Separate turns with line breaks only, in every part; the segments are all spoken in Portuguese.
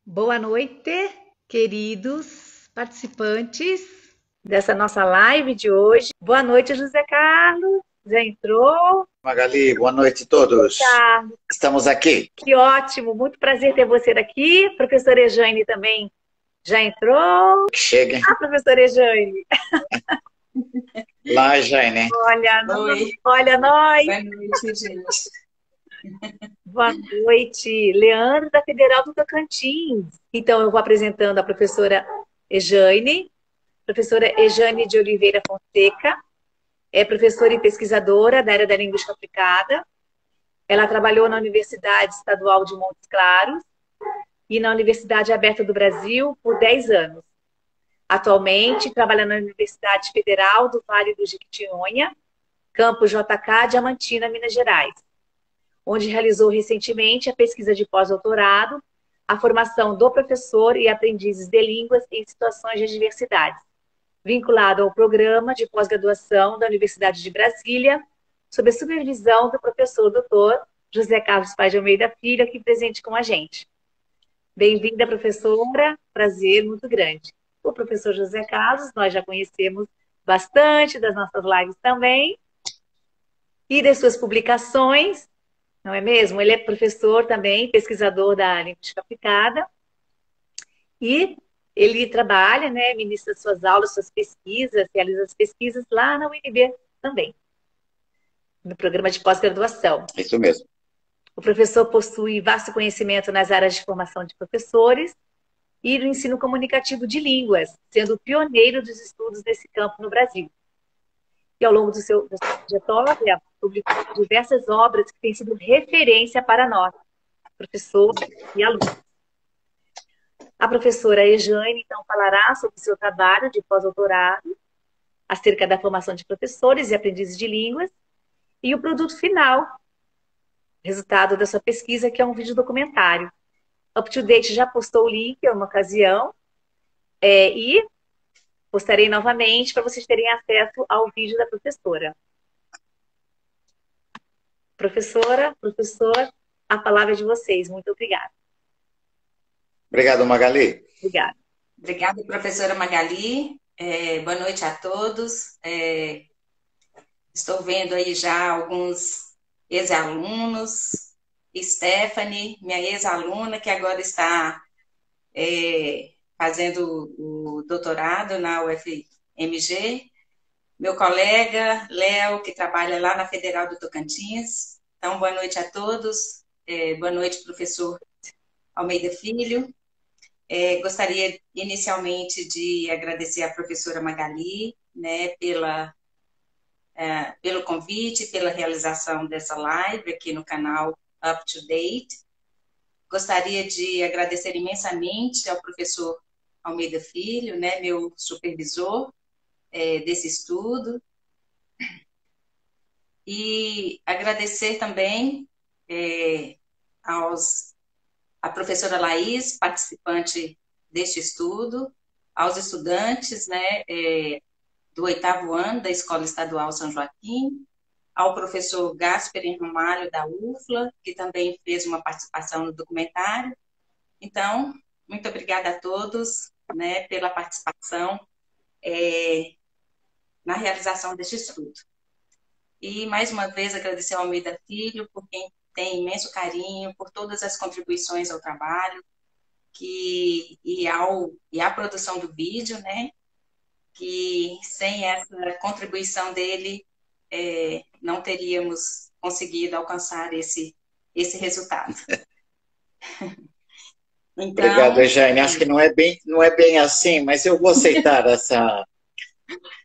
Boa noite, queridos participantes dessa nossa live de hoje. Boa noite, José Carlos. Já entrou?
Magali, boa noite a todos.
Carlos,
Estamos aqui.
que ótimo, muito prazer ter você aqui. Professora Ejane também já entrou.
Que cheguem.
Professora Ejane.
Lá, Jane.
Olha nós.
Boa noite, gente.
Boa noite, Leandro da Federal do Tocantins. Então, eu vou apresentando a professora Ejane de Oliveira Fonseca, é professora e pesquisadora da área da linguística aplicada. Ela trabalhou na Universidade Estadual de Montes Claros e na Universidade Aberta do Brasil por 10 anos. Atualmente, trabalha na Universidade Federal do Vale do Jequitinhonha, campus JK, Diamantina, Minas Gerais, onde realizou recentemente a pesquisa de pós-doutorado, a formação do professor e aprendizes de línguas em situações de adversidade, vinculado ao programa de pós-graduação da Universidade de Brasília, sob a supervisão do professor doutor José Carlos Paz de Almeida Filho, aqui presente com a gente. Bem-vinda, professora, prazer muito grande. O professor José Carlos, nós já conhecemos bastante das nossas lives também, e das suas publicações, não é mesmo? Ele é professor também, pesquisador da linguística aplicada, e ele trabalha, né, ministra suas aulas, suas pesquisas, realiza as pesquisas lá na UNB também, no programa de pós-graduação.
Isso mesmo.
O professor possui vasto conhecimento nas áreas de formação de professores e do ensino comunicativo de línguas, sendo pioneiro dos estudos nesse campo no Brasil. E ao longo da sua trajetória, publicou diversas obras que têm sido referência para nós, professores e alunos. A professora Ejane, então, falará sobre o seu trabalho de pós-doutorado, acerca da formação de professores e aprendizes de línguas, e o produto final, resultado da sua pesquisa, que é um vídeo documentário. UpToDate já postou o link em uma ocasião, e postarei novamente para vocês terem acesso ao vídeo da professora. Professora, professor, a palavra é de vocês. Muito obrigada.
Obrigado, Magali.
Obrigada.
Obrigada, professora Magali. Boa noite a todos. Estou vendo aí já alguns ex-alunos. Stephanie, minha ex-aluna, que agora está fazendo o doutorado na UFMG. Meu colega, Léo, que trabalha lá na Federal do Tocantins. Então, boa noite a todos. Boa noite, professor Almeida Filho. Gostaria inicialmente de agradecer à professora Magali, né, pelo convite, pela realização dessa live aqui no canal UpToDate. Gostaria de agradecer imensamente ao professor Almeida Filho, né, meu supervisor desse estudo, e agradecer também a professora Laís, participante deste estudo, aos estudantes, né, do 8º ano da Escola Estadual São Joaquim, ao professor Gasper Ramalho, da UFLA, que também fez uma participação no documentário. Então, muito obrigada a todos, né, pela participação na realização deste estudo. E, mais uma vez, agradecer ao Almeida Filho, por quem tem imenso carinho, por todas as contribuições ao trabalho, e à produção do vídeo, né, que sem essa contribuição dele, não teríamos conseguido alcançar esse resultado.
Então, obrigado, Jane. Acho que não é bem assim, mas eu vou aceitar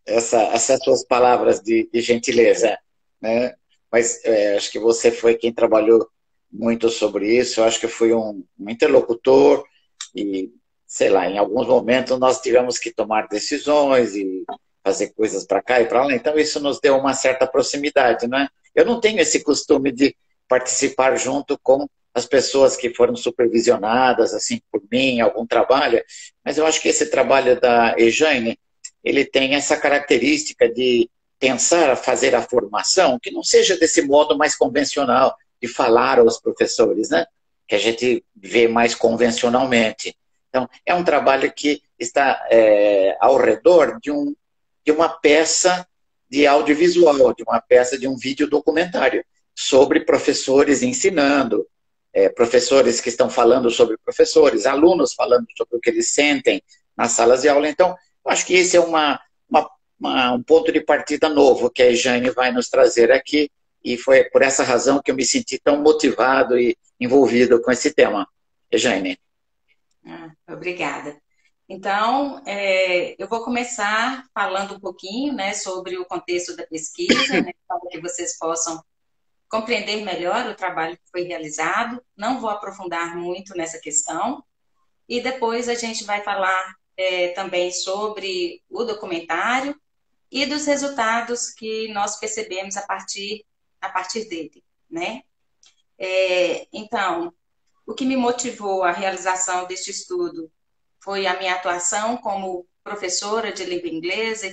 essas suas palavras de gentileza, né? Mas acho que você foi quem trabalhou muito sobre isso. Eu acho que fui um interlocutor e, sei lá, em alguns momentos nós tivemos que tomar decisões e fazer coisas para cá e para lá. Então isso nos deu uma certa proximidade, né? Eu não tenho esse costume de participar junto com as pessoas que foram supervisionadas assim por mim em algum trabalho, mas eu acho que esse trabalho da Ejane, ele tem essa característica de pensar, fazer a formação, que não seja desse modo mais convencional de falar aos professores, né? que a gente vê mais convencionalmente. Então, é um trabalho que está ao redor de uma peça de audiovisual, de uma peça de um vídeo documentário sobre professores ensinando, professores que estão falando sobre professores, alunos falando sobre o que eles sentem nas salas de aula. Então, eu acho que esse é um ponto de partida novo que a Jane vai nos trazer aqui, e foi por essa razão que eu me senti tão motivado e envolvido com esse tema. Jane.
Obrigada. Então, eu vou começar falando um pouquinho, né, sobre o contexto da pesquisa, né, para que vocês possam compreender melhor o trabalho que foi realizado. Não vou aprofundar muito nessa questão. E depois a gente vai falar também sobre o documentário e dos resultados que nós percebemos a partir dele, né? Então, o que me motivou à realização deste estudo foi a minha atuação como professora de língua inglesa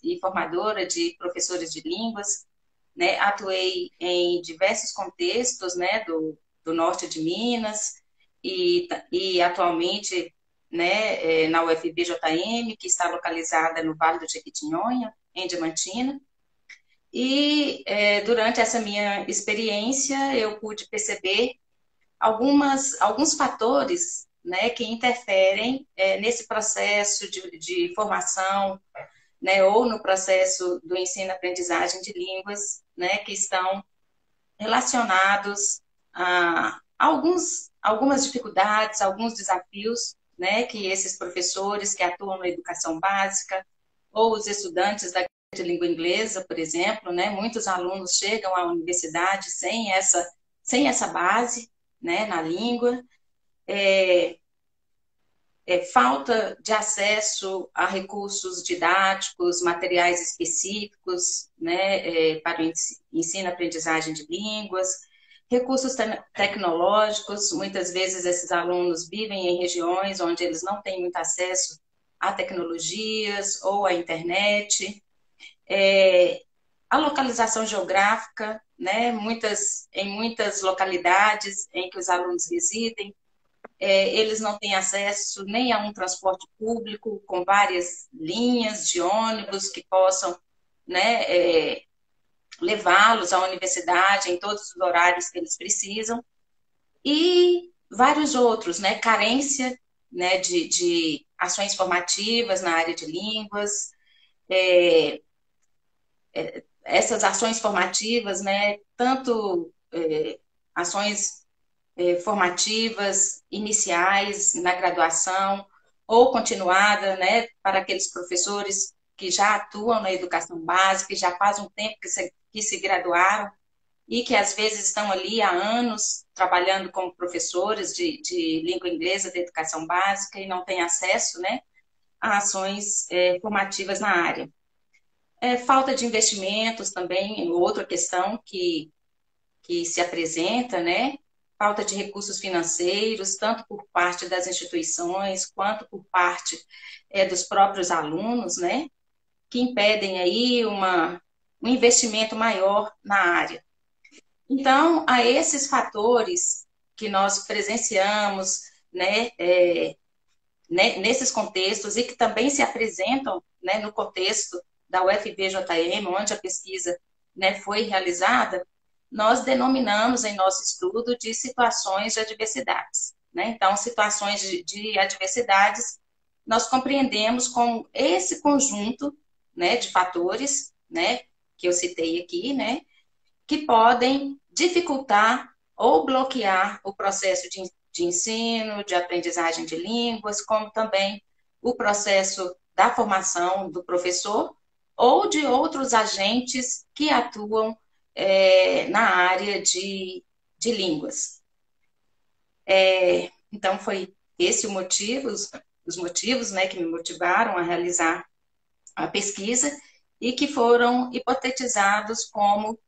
e formadora de professores de línguas, né? Atuei em diversos contextos, né, do norte de Minas e atualmente, né, na UFBJM, que está localizada no Vale do Jequitinhonha, em Diamantina. E durante essa minha experiência, eu pude perceber alguns fatores, né, que interferem nesse processo de formação, né, ou no processo do ensino-aprendizagem de línguas, né, que estão relacionados a algumas dificuldades, alguns desafios, né, que esses professores que atuam na educação básica ou os estudantes de língua inglesa, por exemplo, né, muitos alunos chegam à universidade sem essa base, né, na língua, falta de acesso a recursos didáticos, materiais específicos, né, para o ensino-aprendizagem de línguas, recursos tecnológicos. Muitas vezes esses alunos vivem em regiões onde eles não têm muito acesso a tecnologias ou à internet. A localização geográfica, né, em muitas localidades em que os alunos residem, eles não têm acesso nem a um transporte público com várias linhas de ônibus que possam, né, levá-los à universidade em todos os horários que eles precisam, e vários outros, né, carência, né, de ações formativas na área de línguas. Essas ações formativas, né, tanto ações formativas iniciais na graduação ou continuada, né, para aqueles professores que já atuam na educação básica, que já faz um tempo que se graduaram e que às vezes estão ali há anos trabalhando como professores de língua inglesa de educação básica e não têm acesso, né, a ações formativas na área. Falta de investimentos também, outra questão que se apresenta, né? Falta de recursos financeiros, tanto por parte das instituições, quanto por parte dos próprios alunos, né? Que impedem aí um investimento maior na área. Então, a esses fatores que nós presenciamos, né, nesses contextos e que também se apresentam, né, no contexto da UFBJM, onde a pesquisa, né, foi realizada, nós denominamos em nosso estudo de situações de adversidades, né? Então, situações de adversidades, nós compreendemos como esse conjunto, né, de fatores, né, que eu citei aqui, né, que podem dificultar ou bloquear o processo de ensino, de aprendizagem de línguas, como também o processo da formação do professor ou de outros agentes que atuam na área de línguas. Então, foi esse o motivo, os motivos, né, que me motivaram a realizar a pesquisa e que foram hipotetizados como,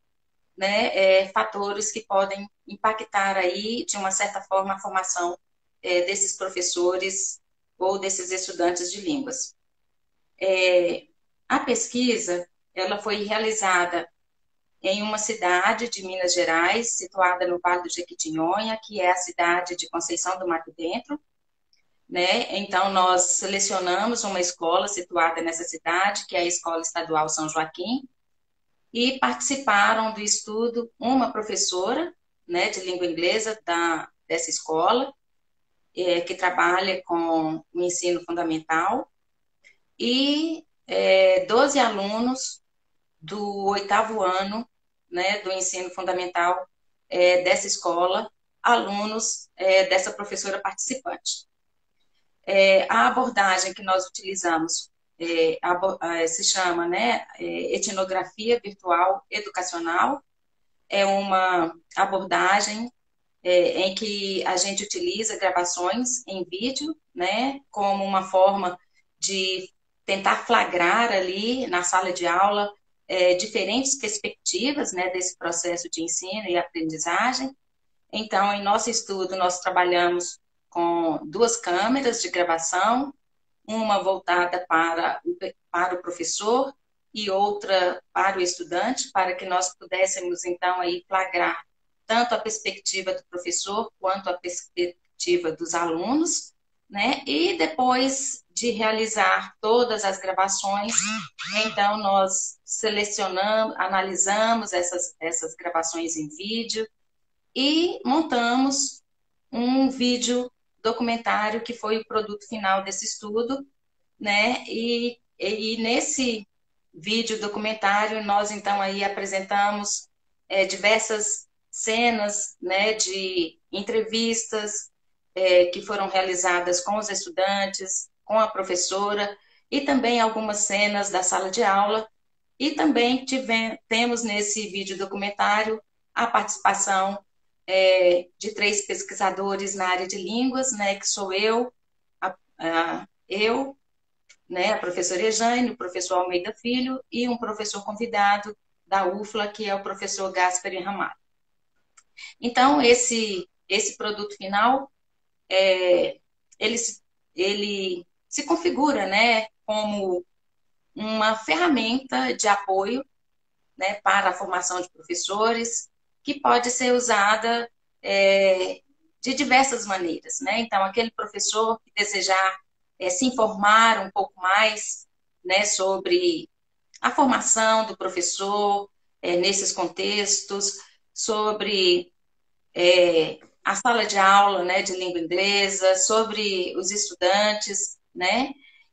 né, fatores que podem impactar aí, de uma certa forma, a formação desses professores ou desses estudantes de línguas. A pesquisa, ela foi realizada em uma cidade de Minas Gerais, situada no Vale do Jequitinhonha, que é a cidade de Conceição do Mato Dentro, né? Então, nós selecionamos uma escola situada nessa cidade, que é a Escola Estadual São Joaquim, e participaram do estudo uma professora, né, de língua inglesa dessa escola, que trabalha com o ensino fundamental, e 12 alunos do 8º ano, né, do ensino fundamental dessa escola, alunos dessa professora participante. A abordagem que nós utilizamos se chama, né, etnografia virtual educacional. É uma abordagem em que a gente utiliza gravações em vídeo, né, como uma forma de tentar flagrar ali na sala de aula diferentes perspectivas, né, desse processo de ensino e aprendizagem. Então, em nosso estudo, nós trabalhamos com 2 câmeras de gravação, uma voltada para o professor e outra para o estudante, para que nós pudéssemos, então, aí flagrar tanto a perspectiva do professor quanto a perspectiva dos alunos, né? E depois de realizar todas as gravações, então nós selecionamos, analisamos essas gravações em vídeo e montamos um vídeo documentário que foi o produto final desse estudo, né? E nesse vídeo documentário nós então aí apresentamos diversas cenas, né, de entrevistas que foram realizadas com os estudantes, com a professora, e também algumas cenas da sala de aula. E também temos nesse vídeo documentário a participação de 3 pesquisadores na área de línguas, né, que sou eu, né, a professora Ejane, o professor Almeida Filho e um professor convidado da UFLA, que é o professor Gaspar Ramalho. Então, esse produto final, ele se configura, né, como uma ferramenta de apoio, né, para a formação de professores, que pode ser usada de diversas maneiras, né? Então, aquele professor que desejar se informar um pouco mais, né, sobre a formação do professor nesses contextos, sobre a sala de aula, né, de língua inglesa, sobre os estudantes, né?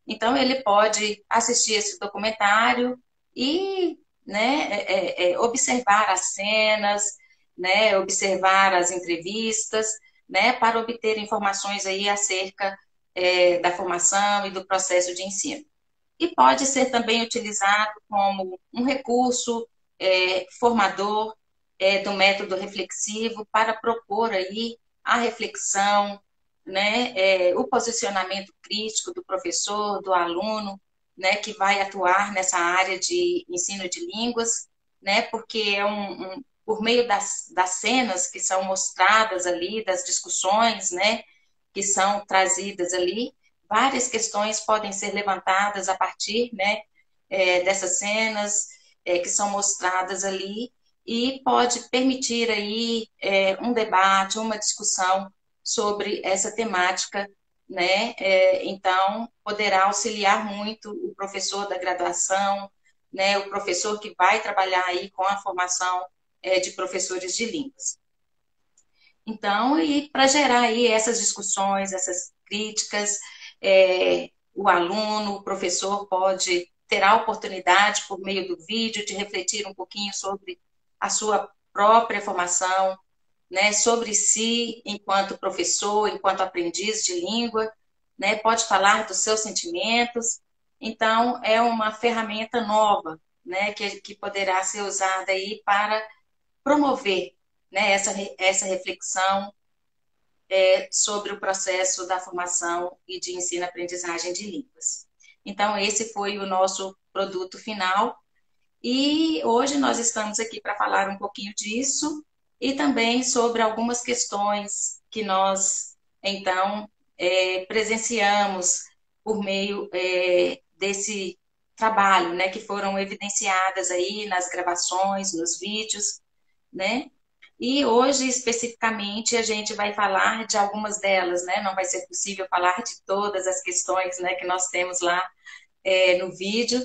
Então, ele pode assistir esse documentário e, né, observar as cenas, né, observar as entrevistas, né, para obter informações aí acerca da formação e do processo de ensino. E pode ser também utilizado como um recurso formador do método reflexivo para propor aí a reflexão, né, o posicionamento crítico do professor, do aluno, né, que vai atuar nessa área de ensino de línguas, né, porque por meio das cenas que são mostradas ali, das discussões, né, que são trazidas ali, várias questões podem ser levantadas a partir, né, dessas cenas que são mostradas ali, e pode permitir aí um debate, uma discussão sobre essa temática, né? Então, poderá auxiliar muito o professor da graduação, né? O professor que vai trabalhar aí com a formação de professores de línguas. Então, e para gerar aí essas discussões, essas críticas, o aluno, o professor pode ter a oportunidade, por meio do vídeo, de refletir um pouquinho sobre a sua própria formação, né, sobre si enquanto professor, enquanto aprendiz de língua, né, pode falar dos seus sentimentos. Então, é uma ferramenta nova, né, que poderá ser usada aí para promover, né, essa reflexão sobre o processo da formação e de ensino-aprendizagem de línguas. Então, esse foi o nosso produto final. E hoje nós estamos aqui para falar um pouquinho disso e também sobre algumas questões que nós, então, presenciamos por meio trabalho, né, que foram evidenciadas aí nas gravações, nos vídeos, né? E hoje, especificamente, a gente vai falar de algumas delas, né? Não vai ser possível falar de todas as questões, né, que nós temos lá no vídeo,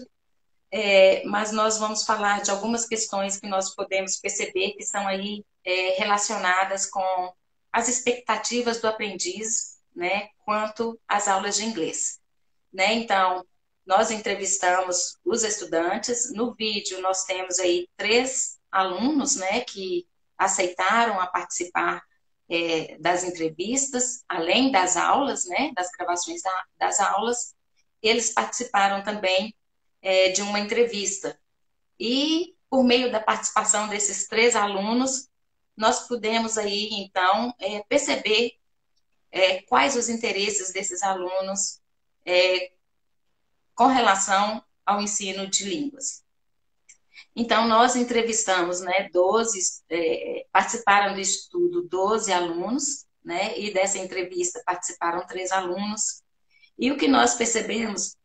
mas nós vamos falar de algumas questões que nós podemos perceber que são aí relacionadas com as expectativas do aprendiz, né, quanto às aulas de inglês, né? Então, nós entrevistamos os estudantes. No vídeo, nós temos aí 3 alunos, né, que aceitaram a participar das entrevistas, além das aulas, né, das gravações das aulas. Eles participaram também de uma entrevista. E, por meio da participação desses 3 alunos, nós pudemos aí, então, perceber quais os interesses desses alunos com relação ao ensino de línguas. Então, nós entrevistamos, né, participaram do estudo 12 alunos, né, e dessa entrevista participaram 3 alunos. E o que nós percebemos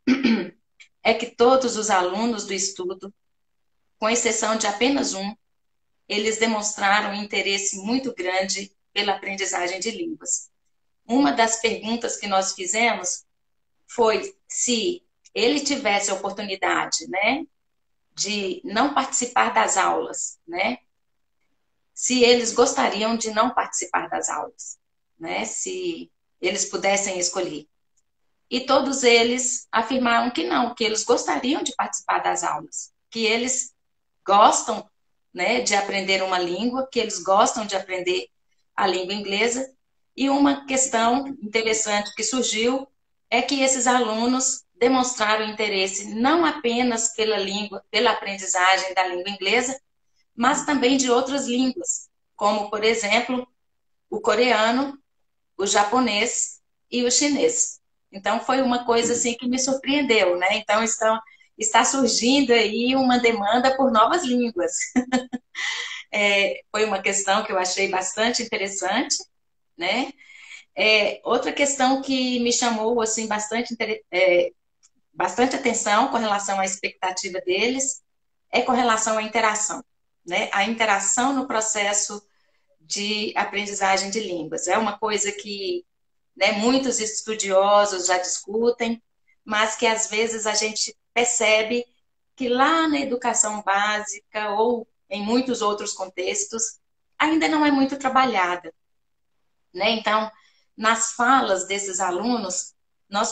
é que todos os alunos do estudo, com exceção de apenas um, eles demonstraram um interesse muito grande pela aprendizagem de línguas. Uma das perguntas que nós fizemos foi se ele tivesse a oportunidade, né, de não participar das aulas, né, se eles gostariam de não participar das aulas, né, se eles pudessem escolher. E todos eles afirmaram que não, que eles gostariam de participar das aulas, que eles gostam, né, de aprender uma língua, que eles gostam de aprender a língua inglesa. E uma questão interessante que surgiu é que esses alunos demonstraram interesse não apenas pela língua, pela aprendizagem da língua inglesa, mas também de outras línguas, como, por exemplo, o coreano, o japonês e o chinês. Então, foi uma coisa assim que me surpreendeu, né? Então, está surgindo aí uma demanda por novas línguas. Foi uma questão que eu achei bastante interessante, né? Outra questão que me chamou assim bastante atenção com relação à expectativa deles é com relação à interação, né? A interação no processo de aprendizagem de línguas. É uma coisa que, né, muitos estudiosos já discutem, mas que às vezes a gente percebe que lá na educação básica ou em muitos outros contextos ainda não é muito trabalhada, né? Então, nas falas desses alunos, nós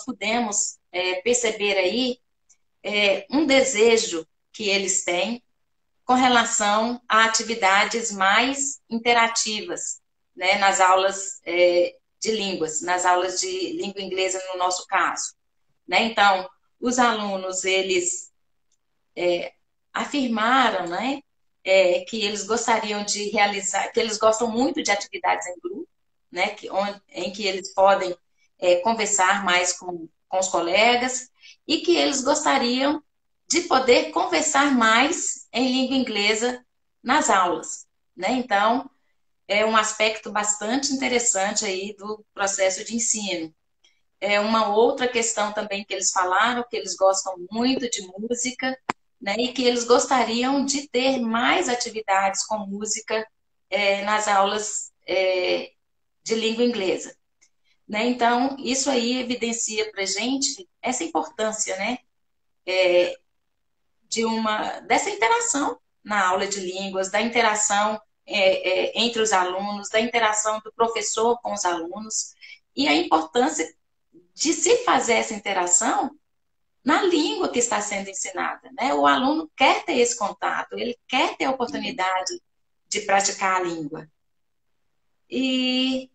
pudemos perceber aí um desejo que eles têm com relação a atividades mais interativas, né, nas aulas de línguas, nas aulas de língua inglesa no nosso caso, né? Então, os alunos, eles afirmaram, né, que eles gostariam de realizar, que eles gostam muito de atividades em grupo, né, em que eles podem conversar mais com os colegas e que eles gostariam de poder conversar mais em língua inglesa nas aulas, né? Então, é um aspecto bastante interessante aí do processo de ensino. Uma outra questão também que eles falaram, que eles gostam muito de música, né? E que eles gostariam de ter mais atividades com música nas aulas de língua inglesa, né? Então, isso aí evidencia para a gente essa importância, né? Dessa interação na aula de línguas, da interação entre os alunos, da interação do professor com os alunos, e a importância de se fazer essa interação na língua que está sendo ensinada, né? O aluno quer ter esse contato, ele quer ter a oportunidade de praticar a língua. E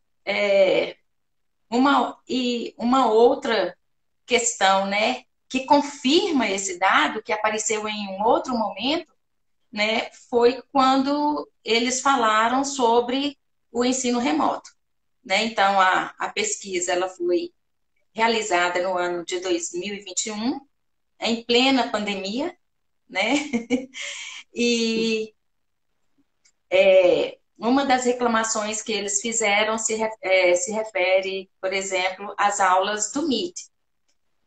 uma outra questão, né, que confirma esse dado, que apareceu em um outro momento, né, foi quando eles falaram sobre o ensino remoto, né? Então, a pesquisa ela foi realizada no ano de 2021, em plena pandemia, né? E uma das reclamações que eles fizeram se refere, por exemplo, às aulas do Meet.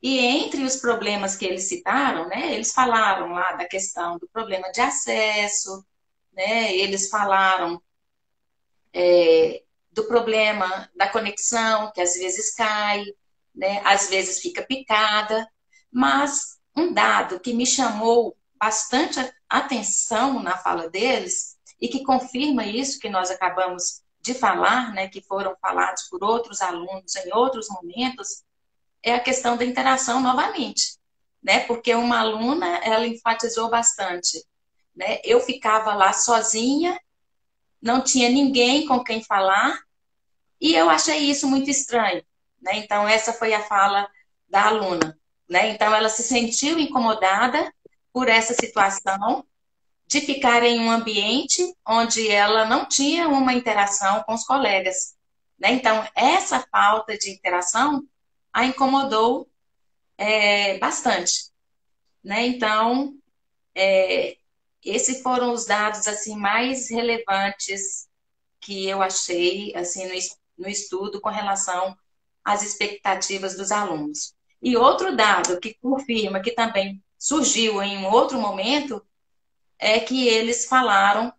E entre os problemas que eles citaram, né, eles falaram lá da questão do problema de acesso, né, eles falaram do problema da conexão, que às vezes cai, né, às vezes fica picada, mas um dado que me chamou bastante atenção na fala deles, e que confirma isso que nós acabamos de falar, né, que foram falados por outros alunos em outros momentos, é a questão da interação novamente, né? Porque uma aluna, ela enfatizou bastante, né? Eu ficava lá sozinha, não tinha ninguém com quem falar, e eu achei isso muito estranho, né? Então, essa foi a fala da aluna, né? Então, ela se sentiu incomodada por essa situação de ficar em um ambiente onde ela não tinha uma interação com os colegas, né? Então, essa falta de interação a incomodou bastante, né? Então, esses foram os dados assim mais relevantes que eu achei assim no estudo com relação às expectativas dos alunos. E outro dado que confirma que também surgiu em um outro momento é que eles falaram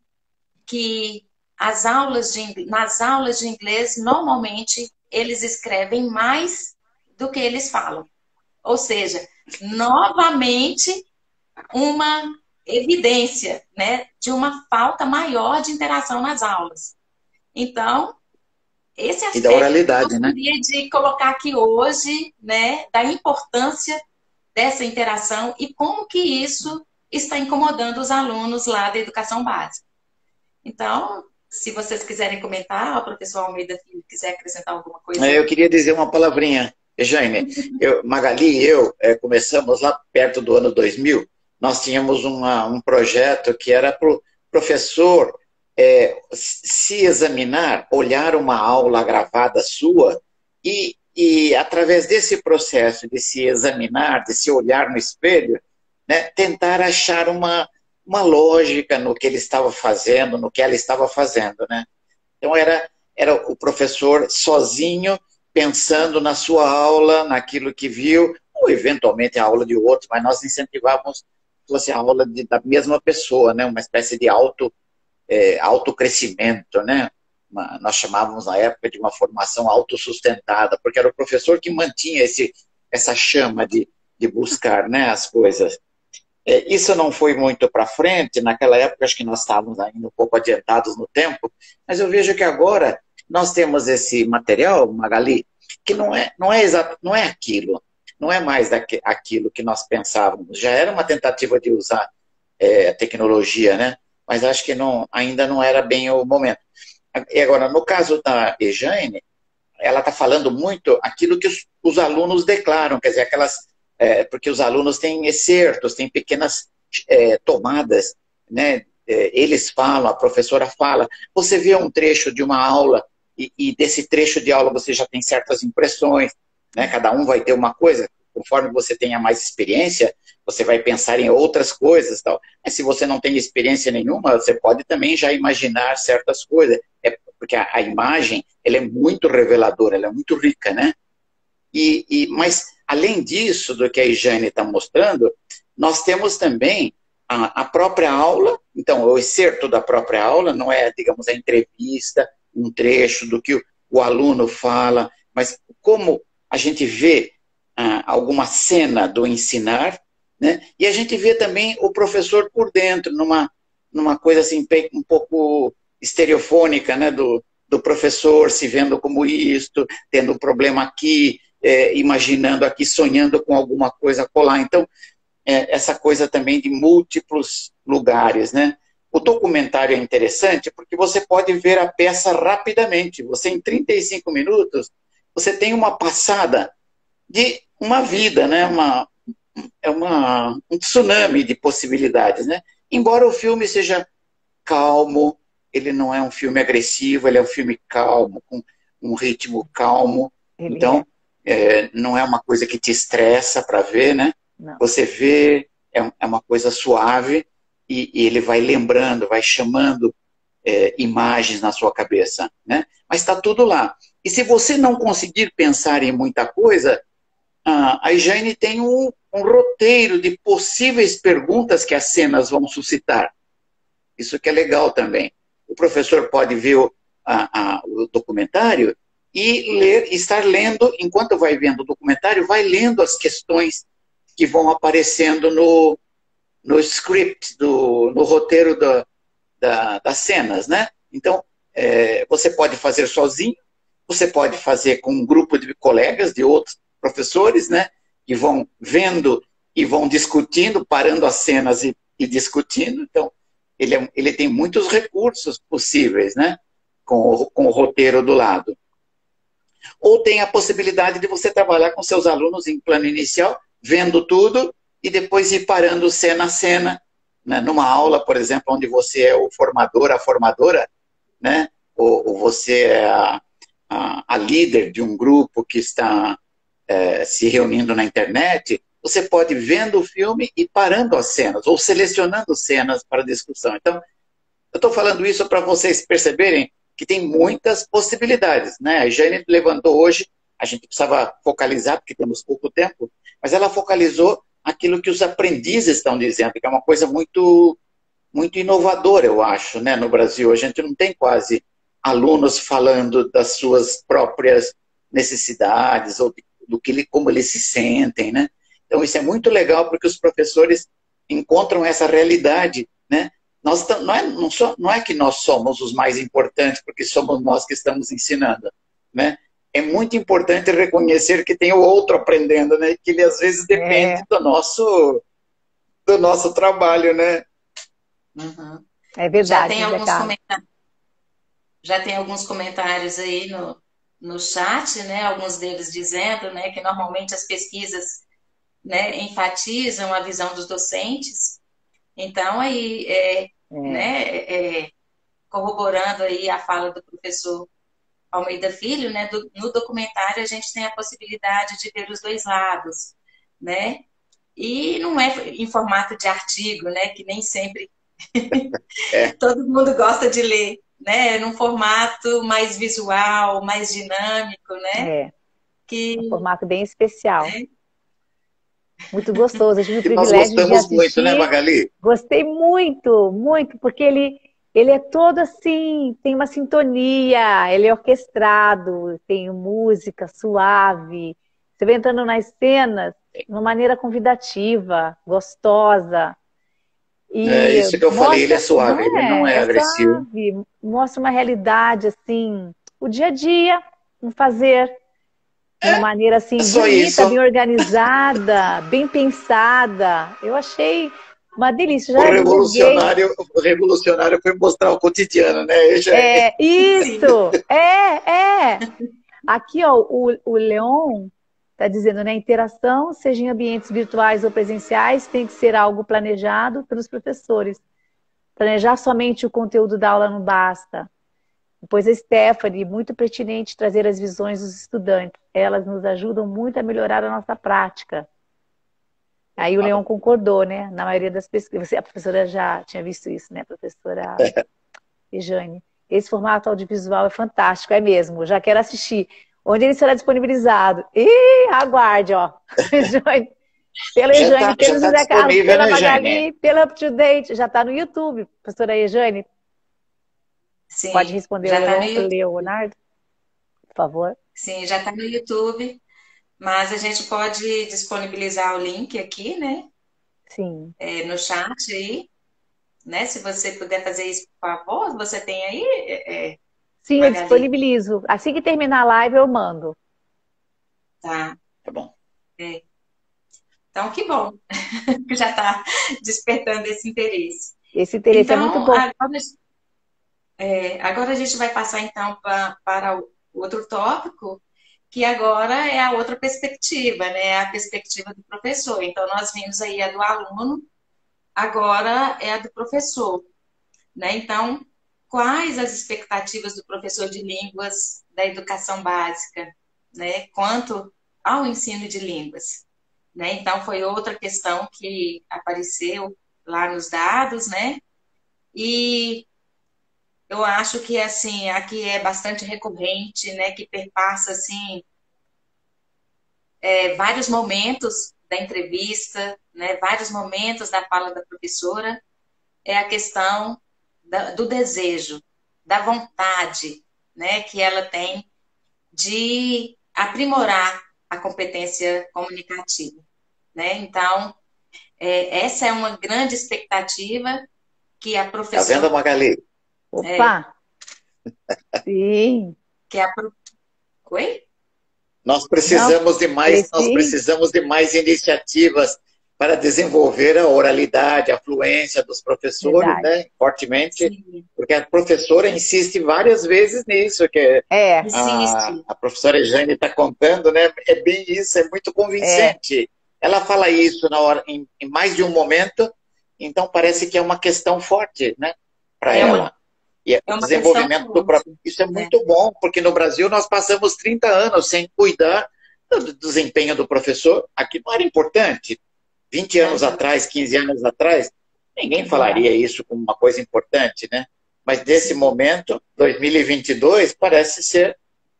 que nas aulas de inglês, normalmente, eles escrevem mais do que eles falam. Ou seja, novamente, uma evidência, né, de uma falta maior de interação nas aulas. Então, esse
E da
aspecto que eu
oralidade, né?
gostaria de colocar aqui hoje, né, da importância dessa interação e como que isso está incomodando os alunos lá da educação básica. Então, se vocês quiserem comentar, o professor Almeida Filho quiser acrescentar alguma coisa aí.
Eu queria dizer uma palavrinha, Jaime. Magali e eu começamos lá perto do ano 2000. Nós tínhamos um projeto que era para o professor se examinar, olhar uma aula gravada sua e através desse processo de se examinar, de se olhar no espelho, né, tentar achar uma lógica no que ele estava fazendo, no que ela estava fazendo, né? Então era o professor sozinho pensando na sua aula, naquilo que viu, ou eventualmente a aula de outro, mas nós incentivávamos que fosse a aula da mesma pessoa, né? Uma espécie de autocrescimento, né? Nós chamávamos na época de uma formação autossustentada, porque era o professor que mantinha essa chama de buscar, né, as coisas. Isso não foi muito para frente, naquela época acho que nós estávamos ainda um pouco adiantados no tempo, mas eu vejo que agora nós temos esse material, Magali, que não é aquilo, não é mais aquilo que nós pensávamos. Já era uma tentativa de usar a tecnologia, né? Mas acho que ainda não era bem o momento. E agora, no caso da Ejane, ela está falando muito aquilo que os alunos declaram, quer dizer, porque os alunos têm excertos, têm pequenas tomadas, né? Eles falam, a professora fala, você vê um trecho de uma aula e desse trecho de aula você já tem certas impressões, né? Cada um vai ter uma coisa, conforme você tenha mais experiência, você vai pensar em outras coisas, tal. Mas se você não tem experiência nenhuma, você pode também já imaginar certas coisas, porque a imagem ela é muito reveladora, ela é muito rica, né? Mas, além disso, do que a Jane está mostrando, nós temos também a própria aula, então, o excerto da própria aula, não é, digamos, a entrevista, um trecho do que o aluno fala, mas como a gente vê alguma cena do ensinar, né? E a gente vê também o professor por dentro, numa coisa assim, um pouco estereofônica, né? Do professor se vendo como isto, tendo um problema aqui, imaginando aqui, sonhando com alguma coisa colar. Então, essa coisa também de múltiplos lugares, né? O documentário é interessante porque você pode ver a peça rapidamente. Você, em 35 minutos, você tem uma passada de uma vida, né? Um tsunami de possibilidades, né? Embora o filme seja calmo, ele não é um filme agressivo, ele é um filme calmo, com um ritmo calmo. Então, não é uma coisa que te estressa para ver, né? Não. Você vê, é uma coisa suave e ele vai lembrando, vai chamando imagens na sua cabeça, né? Mas está tudo lá. E se você não conseguir pensar em muita coisa, a Jane tem um roteiro de possíveis perguntas que as cenas vão suscitar. Isso que é legal também. O professor pode ver o documentário e estar lendo, enquanto vai vendo o documentário, vai lendo as questões que vão aparecendo no script, no roteiro das cenas, né? Então, você pode fazer sozinho, você pode fazer com um grupo de colegas, de outros professores, né? Que vão vendo e vão discutindo, parando as cenas e discutindo. Então, ele tem muitos recursos possíveis, né? Com o roteiro do lado. Ou tem a possibilidade de você trabalhar com seus alunos em plano inicial, vendo tudo, e depois ir parando cena a cena, né? Numa aula, por exemplo, onde você é o formador, a formadora, né? Ou você é a líder de um grupo que está se reunindo na internet, você pode ir vendo o filme e parando as cenas, ou selecionando cenas para discussão. Então, eu estou falando isso para vocês perceberem que tem muitas possibilidades, né? A Jane levantou hoje, a gente precisava focalizar, porque temos pouco tempo, mas ela focalizou aquilo que os aprendizes estão dizendo, que é uma coisa muito, muito inovadora, eu acho, né? No Brasil, a gente não tem quase alunos falando das suas próprias necessidades, ou como eles se sentem, né? Então, isso é muito legal, porque os professores encontram essa realidade, né? Não é que nós somos os mais importantes, porque somos nós que estamos ensinando, né? É muito importante reconhecer que tem o outro aprendendo, né? Que ele, às vezes, depende do nosso trabalho, né?
Uhum.
É verdade,
já tem alguns comentários aí no chat, né? Alguns deles dizendo, né, que normalmente as pesquisas, né, enfatizam a visão dos docentes. Então, aí, né, corroborando aí a fala do professor Almeida Filho, né, no documentário a gente tem a possibilidade de ver os dois lados, né? E não é em formato de artigo, né, que nem sempre todo mundo gosta de ler, né? Num formato mais visual, mais dinâmico, né?
Um formato bem especial.
Né?
Muito gostoso. Eu tive o
E nós
privilégio de
gostamos muito, né,
assistir.
Magali?
Gostei muito, muito, porque ele é todo assim, tem uma sintonia, ele é orquestrado, tem música suave. Você vai entrando nas cenas de uma maneira convidativa, gostosa.
É
E
isso que eu falei, ele é
mostra,
suave, ele não é
é
agressivo.
suave, mostra uma realidade assim, o dia a dia, um fazer de uma maneira
É
assim
só
bonita, bem
isso.
organizada, bem pensada. Eu achei uma delícia. Já divulguei.
O revolucionário foi mostrar o cotidiano, né?
Sim.
Isso, é. Aqui, ó, o Leon está dizendo, né? Interação, seja em ambientes virtuais ou presenciais, tem que ser algo planejado pelos professores. Planejar somente o conteúdo da aula não basta. Depois a Stephanie, muito pertinente trazer as visões dos estudantes. Elas nos ajudam muito a melhorar a nossa prática. Aí o Leon concordou, né? Na maioria das pesquisas. A professora já tinha visto isso, né, professora Rejane? Esse formato audiovisual é fantástico, é mesmo. Já quero assistir. Onde ele será disponibilizado? Ih, aguarde, ó. Rejane, pela Rejane,
Já
pelo
tá
José Carlos,
disponível,
pela
né, Jane?
Magali, pela Up to Date. Já está no YouTube, professora Rejane. Pode
Sim,
responder
já está no
o
YouTube.
Leonardo, por favor.
Sim, já está no YouTube, mas a gente pode disponibilizar o link aqui, né?
Sim.
No chat aí, né? Se você puder fazer isso, por favor, você tem aí,
Sim, eu
Magali?
disponibilizo. Assim que terminar a live, eu mando.
Tá.
Tá bom.
Então, que bom que já está despertando esse interesse.
Esse interesse é muito
Então,
bom.
agora a gente vai passar então para o outro tópico, que agora é a outra perspectiva, né? A perspectiva do professor. Então, nós vimos aí a do aluno, agora é a do professor, né? Então, quais as expectativas do professor de línguas da educação básica, né? Quanto ao ensino de línguas, né? Então, foi outra questão que apareceu lá nos dados, né? E eu acho que, assim, aqui é bastante recorrente, né? Que perpassa, assim, vários momentos da entrevista, né, vários momentos da fala da professora, é a questão do desejo, da vontade, né, que ela tem de aprimorar a competência comunicativa, né? Então, essa é uma grande expectativa que a
Tá vendo,
professora...
Magali?
Opa! Sim.
Que a... Oi?
Não,
Nós
sim.
precisamos de mais iniciativas para desenvolver a oralidade, a fluência dos professores,
Verdade.
né, fortemente,
Sim,
porque a professora insiste várias vezes nisso, que
É,
existe.
a professora Jane está contando, né, é bem isso, é muito
é,
convincente. Ela fala isso na hora, em mais de um momento, então parece que é uma questão forte, né, para
É
ela.
uma,
E o
é uma questão
desenvolvimento do próprio.
forte,
Isso é
né?
muito bom, porque no Brasil nós passamos 30 anos sem cuidar do desempenho do professor. Aqui não era importante. 20 anos
Uhum.
atrás, 15 anos atrás, ninguém
verdade.
falaria isso como uma coisa importante, né? Mas nesse
Sim,
momento, 2022, parece ser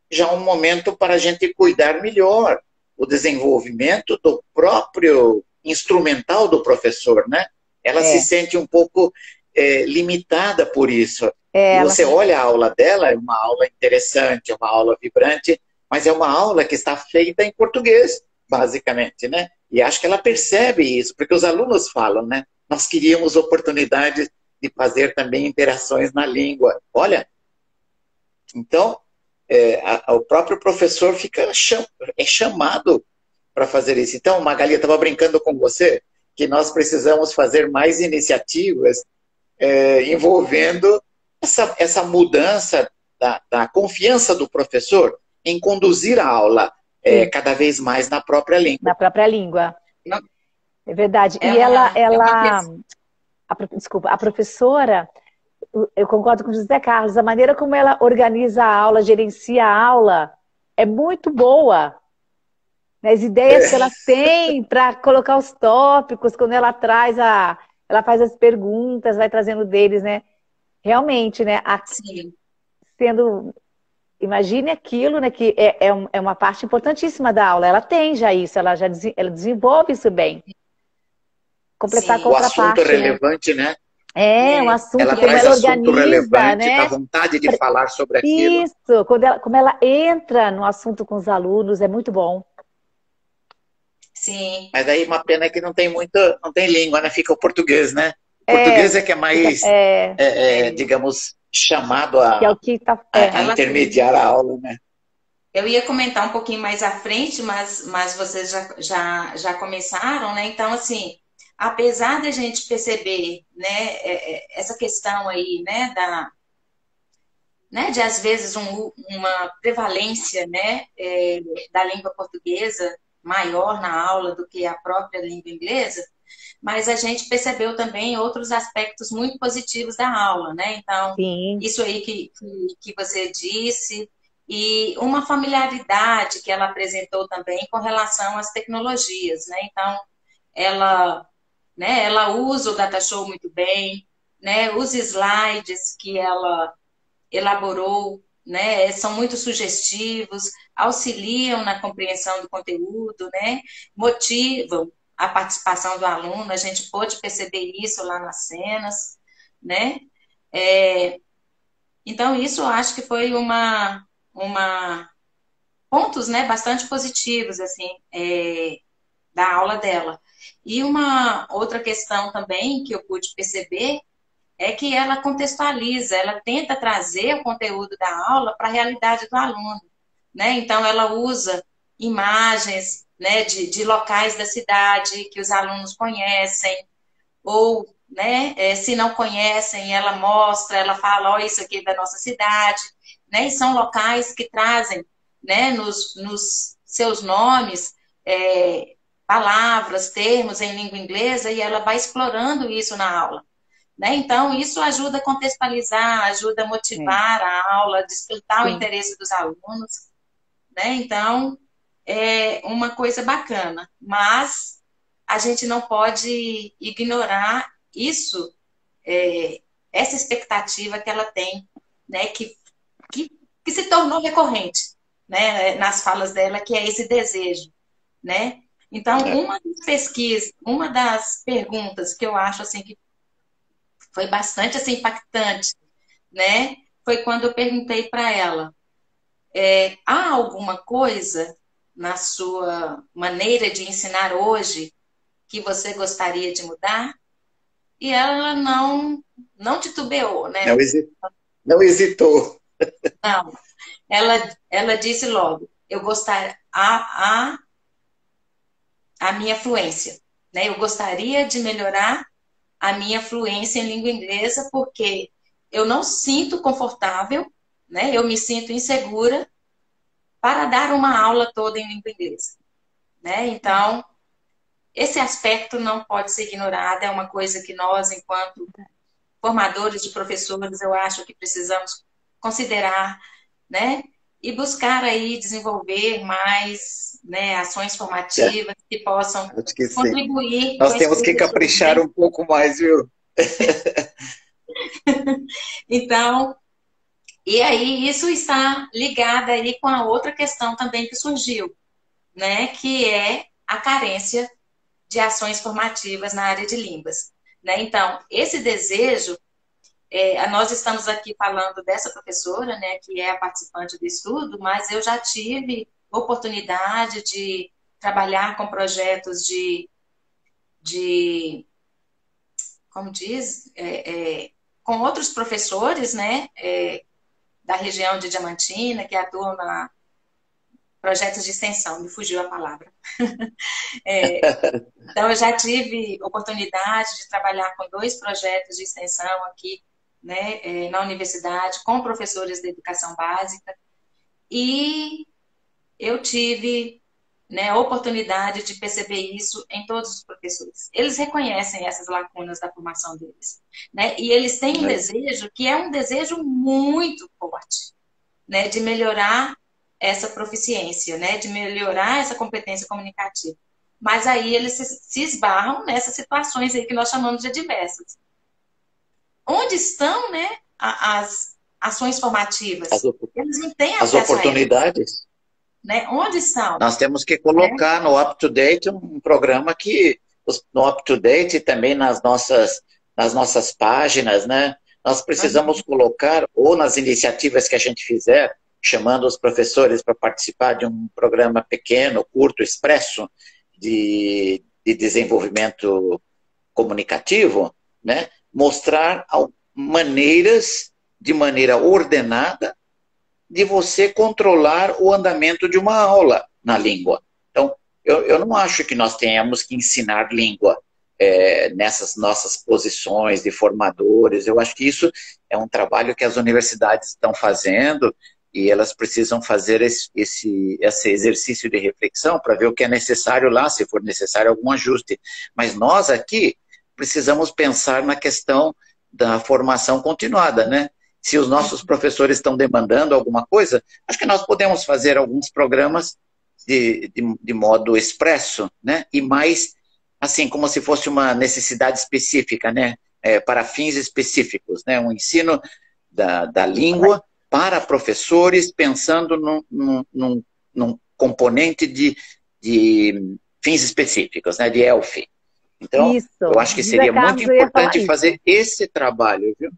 já um momento para a gente cuidar melhor o desenvolvimento do próprio instrumental do professor, né? Ela se
É,
sente um pouco limitada por isso. E
ela,
você olha a aula dela, é uma aula interessante, é uma aula vibrante, mas é uma aula que está feita em português, basicamente, né? E acho que ela percebe isso, porque os alunos falam, né? Nós queríamos oportunidades de fazer também interações na língua. Olha, então, o próprio professor é chamado para fazer isso. Então, Magali, eu estava brincando com você que nós precisamos fazer mais iniciativas envolvendo essa mudança da confiança do professor em conduzir a aula
sim,
cada vez mais na própria língua.
na própria língua. É verdade.
é
E
uma questão.
desculpa, a professora, eu concordo com o José Carlos, a maneira como ela organiza a aula, gerencia a aula, é muito boa. Né? As ideias que ela tem para colocar os tópicos, quando ela ela faz as perguntas, vai trazendo deles, né? Realmente, né?
Sim,
Sendo, imagine aquilo, né? Que é uma parte importantíssima da aula. Ela tem já isso, ela desenvolve isso bem. Completar a
sim.
O assunto é
contraparte, né?
relevante, né?
É um
É.
assunto,
Ela
E
como
traz
ela
assunto
organiza,
relevante, dá
né?
vontade de falar sobre aquilo.
Isso, como ela entra no assunto com os alunos, é muito bom.
sim,
Mas aí uma pena que não tem língua, né? Fica o português, né? O português
É,
é que é mais,
é.
digamos, chamado
que é o
a,
que tá,
a
Ela tem.
intermediar a aula, né?
Eu ia comentar um pouquinho mais à frente, mas vocês já começaram, né? Então, assim, apesar da gente perceber, né, essa questão aí, né, de às vezes uma prevalência, né, da língua portuguesa maior na aula do que a própria língua inglesa, mas a gente percebeu também outros aspectos muito positivos da aula, né? Então,
sim,
isso aí que você disse, e uma familiaridade que ela apresentou também com relação às tecnologias, né? Então, ela, ela usa o data show muito bem, né? Os slides que ela elaborou, né? São muito sugestivos, auxiliam na compreensão do conteúdo, né? Motivam a participação do aluno, a gente pôde perceber isso lá nas cenas, né? É, então, isso eu acho que foi uma pontos, né, bastante positivos, assim, da aula dela. E uma outra questão também que eu pude perceber é que ela contextualiza, ela tenta trazer o conteúdo da aula para a realidade do aluno, né? Então, ela usa imagens, né, de locais da cidade que os alunos conhecem, ou, né, se não conhecem, ela mostra, ela fala, ó, isso aqui é da nossa cidade, né? E são locais que trazem, né, nos seus nomes, palavras, termos em língua inglesa, e ela vai explorando isso na aula. Né? Então, isso ajuda a contextualizar, ajuda a
é,
motivar a aula, despertar o
sim,
interesse dos alunos. Né? Então, é uma coisa bacana, mas a gente não pode ignorar isso, essa expectativa que ela tem, né? Que, que se tornou recorrente, né? Nas falas dela, que é esse desejo. né? Então, uma das pesquisas, uma das perguntas que eu acho assim que foi bastante assim impactante, né? Foi quando eu perguntei para ela, há alguma coisa na sua maneira de ensinar hoje que você gostaria de mudar? E ela não titubeou,
Não,
né?
não hesitou.
Não. Ela disse logo, eu gostaria a minha fluência, né? Eu gostaria de melhorar a minha fluência em língua inglesa porque eu não sinto confortável, né? Eu me sinto insegura para dar uma aula toda em língua inglesa, né? Então, esse aspecto não pode ser ignorado, é uma coisa que nós, enquanto formadores de professores, eu acho que precisamos considerar, né? E buscar aí desenvolver mais, né, ações formativas que possam
Acho que sim.
contribuir com
Nós
esse
temos que
professor,
caprichar
né?
um pouco mais, viu?
Então, e aí isso está ligado aí com a outra questão também que surgiu, né? Que é a carência de ações formativas na área de línguas, né? Então, esse desejo, nós estamos aqui falando dessa professora, né, que é a participante do estudo, mas eu já tive oportunidade de trabalhar com projetos de como diz, com outros professores, né, da região de Diamantina, que atuam na projetos de extensão, me fugiu a palavra. Então, eu já tive oportunidade de trabalhar com 2 projetos de extensão aqui, né, na universidade, com professores da educação básica, e eu tive, né, a oportunidade de perceber isso em todos os professores. Eles reconhecem essas lacunas da formação deles, né, e eles têm um desejo que é um desejo muito forte, né, de melhorar essa proficiência, né, de melhorar essa competência comunicativa. Mas aí eles se esbarram nessas situações aí que nós chamamos de adversas. Onde estão, né, as ações formativas? Eles não têm
As
acesso a elas,
oportunidades.
né? Onde estão?
Nós temos que
Né?
colocar no UpToDate um programa que, no UpToDate e também nas nossas páginas, né? Nós precisamos colocar, ou nas iniciativas que a gente fizer, chamando os professores para participar de um programa pequeno, curto, expresso, de desenvolvimento comunicativo, né? Mostrar maneiras, de maneira ordenada, de você controlar o andamento de uma aula na língua. Então, eu não acho que nós tenhamos que ensinar língua nessas nossas posições de formadores. Eu acho que isso é um trabalho que as universidades estão fazendo e elas precisam fazer esse exercício de reflexão para ver o que é necessário lá, se for necessário algum ajuste. Mas nós aqui precisamos pensar na questão da formação continuada, né? Se os nossos professores estão demandando alguma coisa, acho que nós podemos fazer alguns programas de modo expresso, né? E mais, assim, como se fosse uma necessidade específica, né? Para fins específicos, né? Um ensino da língua para professores, pensando num componente de fins específicos, né? De ELF. Então,
Isso.
eu acho que
José
seria muito
Carlos, eu ia falar
importante
isso.
fazer esse trabalho, viu?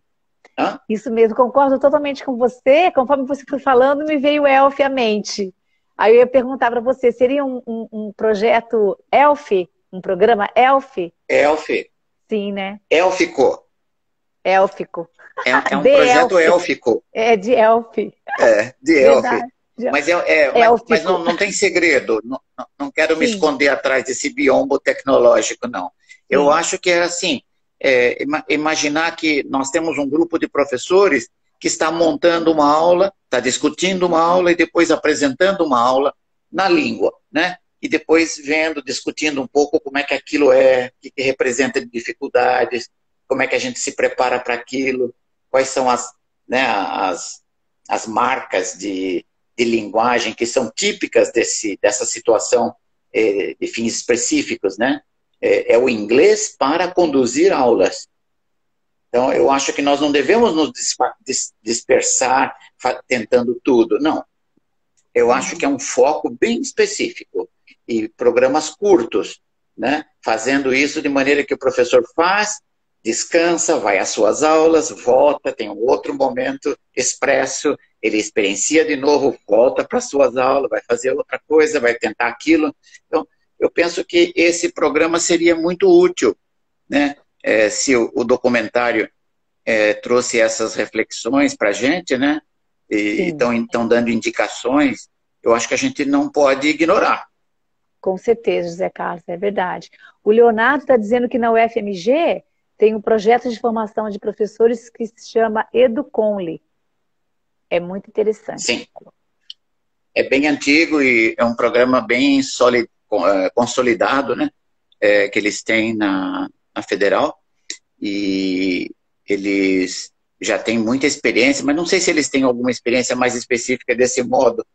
Isso mesmo, concordo totalmente com você. Conforme você foi falando, me veio o ELF à mente. Aí eu ia perguntar para você, seria um projeto ELF? Um programa ELF?
ELF.
Sim, né?
Élfico.
Élfico.
É um projeto élfico.
É de ELF.
De ELF. Mas, mas
élfico.
não tem segredo. Não quero me
Sim.
esconder atrás desse biombo tecnológico, não. Sim. Eu acho que é assim, imaginar que nós temos um grupo de professores que está montando uma aula, está discutindo uma aula e depois apresentando uma aula na língua, né? E depois vendo, discutindo um pouco como é que aquilo é, o que representa de dificuldades, como é que a gente se prepara para aquilo, quais são as marcas de linguagem que são típicas dessa situação de fins específicos, né? É o inglês para conduzir aulas. Então, eu acho que nós não devemos nos dispersar tentando tudo, não. Eu acho que é um foco bem específico. e programas curtos, né? Fazendo isso de maneira que o professor faz, descansa, vai às suas aulas, volta, tem um outro momento expresso, ele experiencia de novo, volta para as suas aulas, vai fazer outra coisa, vai tentar aquilo. Então, eu penso que esse programa seria muito útil, né? Se o documentário trouxe essas reflexões para a gente, né? E estão dando indicações, eu acho que a gente não pode ignorar.
Com certeza, José Carlos, é verdade. O Leonardo está dizendo que na UFMG tem um projeto de formação de professores que se chama EduConli. É muito interessante.
Sim. É bem antigo e é um programa bem consolidado, né? Que eles têm na Federal. E eles já têm muita experiência, mas não sei se eles têm alguma experiência mais específica desse modo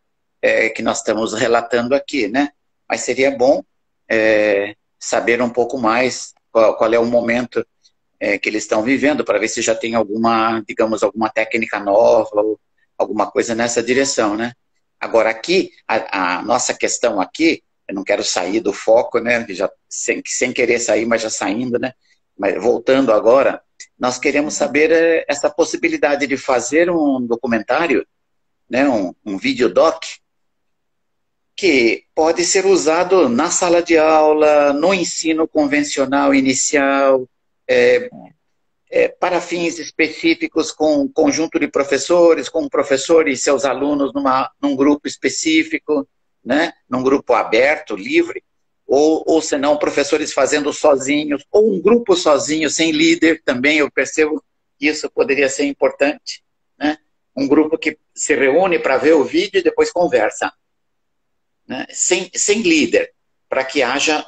que nós estamos relatando aqui, né? Mas seria bom saber um pouco mais qual é o momento que eles estão vivendo, para ver se já tem alguma, digamos, alguma técnica nova, ou alguma coisa nessa direção, né? Agora aqui, a nossa questão aqui, eu não quero sair do foco, né? Já, sem querer sair, mas já saindo, né? Mas voltando agora, nós queremos saber essa possibilidade de fazer um documentário, né? Um videodoc, que pode ser usado na sala de aula, no ensino convencional inicial, para fins específicos com um conjunto de professores, com um professor e seus alunos num grupo específico, né? Num grupo aberto, livre, ou senão professores fazendo sozinhos, ou um grupo sozinho, sem líder também, eu percebo que isso poderia ser importante, né? Um grupo que se reúne para ver o vídeo e depois conversa, né? Sem líder, para que haja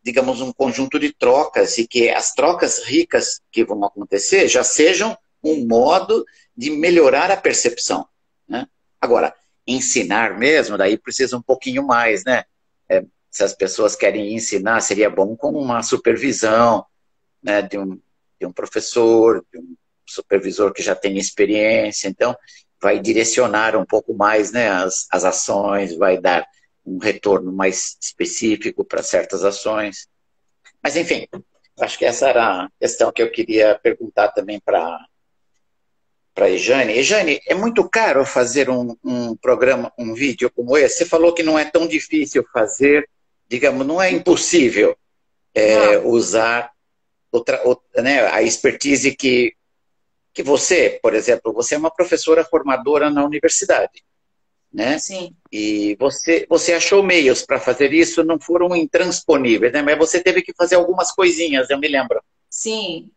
digamos, um conjunto de trocas e que as trocas ricas que vão acontecer já sejam um modo de melhorar a percepção, né? Agora, ensinar mesmo, daí precisa um pouquinho mais, né? Se as pessoas querem ensinar, seria bom com uma supervisão, né, de um professor, de um supervisor que já tem experiência, então vai direcionar um pouco mais, né, as ações, vai dar um retorno mais específico para certas ações. Mas, enfim, acho que essa era a questão que eu queria perguntar também para a Ejane. Ejane, é muito caro fazer um programa, um vídeo como esse? Você falou que não é tão difícil fazer, digamos, não é impossível usar né, a expertise que você, por exemplo, você é uma professora formadora na universidade, né?
Sim.
E você achou meios para fazer isso, não foram intransponíveis, né? Mas você teve que fazer algumas coisinhas, eu me lembro.
Sim,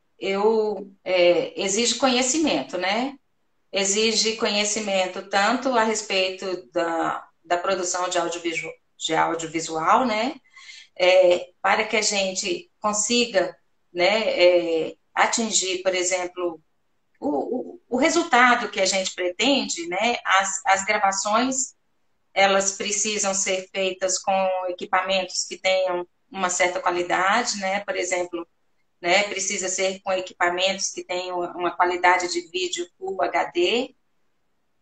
exige conhecimento, né? Exige conhecimento tanto a respeito da produção de audiovisual, né? Para que a gente consiga, né, atingir, por exemplo, o resultado que a gente pretende, né? As gravações, elas precisam ser feitas com equipamentos que tenham uma certa qualidade, né? Por exemplo, né, precisa ser com equipamentos que tenham uma qualidade de vídeo Full HD,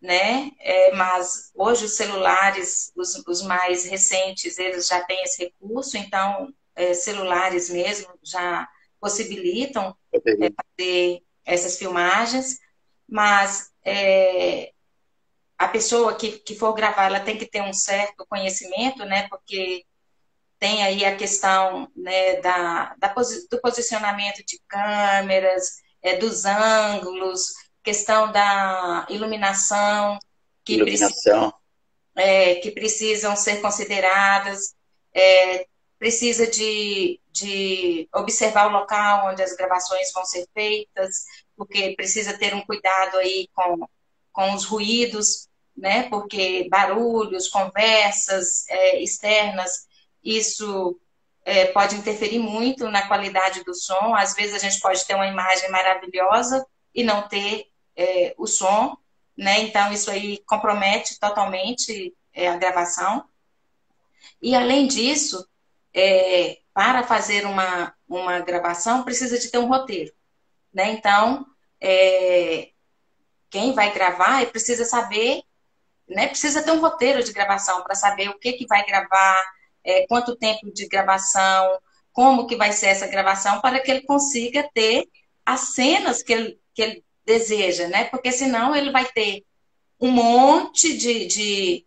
né? Mas hoje os celulares, os mais recentes, eles já têm esse recurso, então celulares mesmo já possibilitam fazer essas filmagens, mas a pessoa que for gravar, ela tem que ter um certo conhecimento, né? Porque tem aí a questão, né, do posicionamento de câmeras, dos ângulos, questão da iluminação, que precisam ser consideradas, precisa de observar o local onde as gravações vão ser feitas, porque precisa ter um cuidado aí com os ruídos, né? Porque barulhos, conversas externas, isso pode interferir muito na qualidade do som. Às vezes a gente pode ter uma imagem maravilhosa e não ter o som, né? Então isso aí compromete totalmente a gravação. E além disso, para fazer uma gravação precisa de ter um roteiro, né? Então quem vai gravar precisa saber, né? Precisa ter um roteiro de gravação para saber o que vai gravar, quanto tempo de gravação, como que vai ser essa gravação, para que ele consiga ter as cenas que ele deseja, né? Porque senão ele vai ter um monte de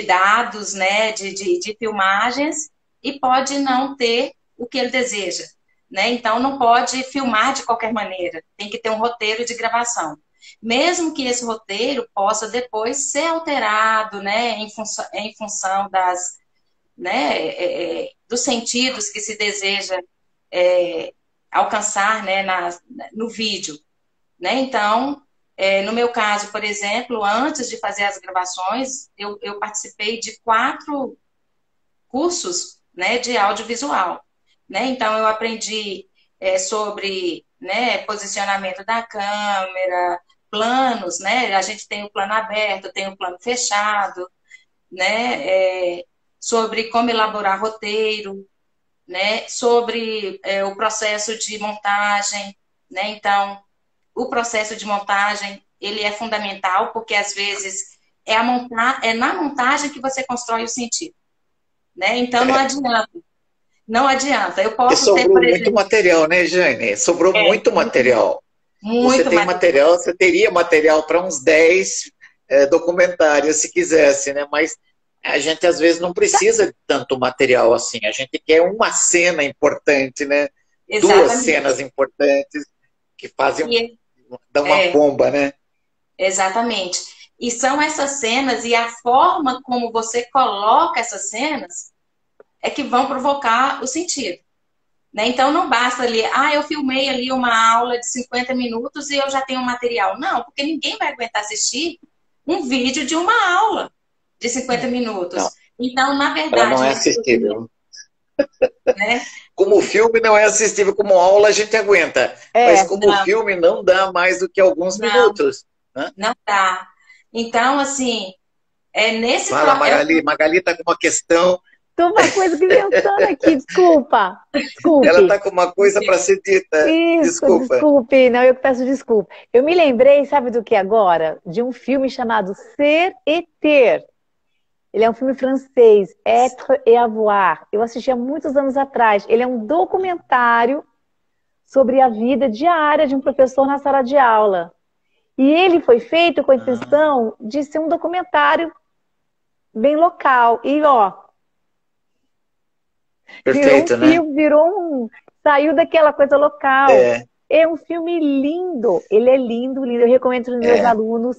dados, né? De filmagens e pode não ter o que ele deseja, né? Então não pode filmar de qualquer maneira, tem que ter um roteiro de gravação. Mesmo que esse roteiro possa depois ser alterado, né, em função das, né, dos sentidos que se deseja alcançar, né, no vídeo, né? Então, no meu caso, por exemplo, antes de fazer as gravações, eu participei de 4 cursos, né, de audiovisual, né? Então, eu aprendi sobre, né, posicionamento da câmera, planos, né? A gente tem o plano aberto, tem o plano fechado, né? Sobre como elaborar roteiro, né? Sobre o processo de montagem, né? Então, o processo de montagem, ele é fundamental, porque às vezes é na montagem que você constrói o sentido, né? Então, não adianta. Não adianta. Eu
E
posso ter,
sobrou
por
muito
exemplo...
material, né, Jane? Sobrou muito material. Você
Muito
tem
material.
material, você teria material para uns 10 documentários, se quisesse, né? Mas a gente às vezes não precisa de tanto material assim. A gente quer uma cena importante, né? 2
Exatamente.
cenas importantes que fazem,
E,
dão uma
é,
bomba, né?
exatamente. E são essas cenas e a forma como você coloca essas cenas é que vão provocar o sentido, né? Então não basta ali, eu filmei ali uma aula de 50 minutos e eu já tenho material. Não, porque ninguém vai aguentar assistir um vídeo de uma aula de 50
Não,
minutos. Então, na
ela não
verdade,
é
o que
assistível.
né?
Como filme não é assistível, como aula a gente aguenta. Mas
É,
como
Não,
filme não dá mais do que alguns
não,
minutos, né?
não dá. Então, assim, é nesse
Fala, Magali.
é,
Magali está com uma questão.
tô uma coisa que pensando aqui, desculpa.
Ela
Desculpe.
está com uma coisa para ser dita.
Isso,
Desculpa.
desculpe, não, eu que peço desculpa. Eu me lembrei, sabe do que agora? De um filme chamado Ser et Ter. Ele é um filme francês, Être et Avoir. Eu assisti há muitos anos atrás. Ele é um documentário sobre a vida diária de um professor na sala de aula. E ele foi feito com a
Ah,
intenção de ser um documentário bem local. E, ó, virou um
perfeito, né?
filme, saiu daquela coisa local.
É,
É um filme lindo. Ele é lindo, lindo. Eu recomendo para os meus
é.
alunos.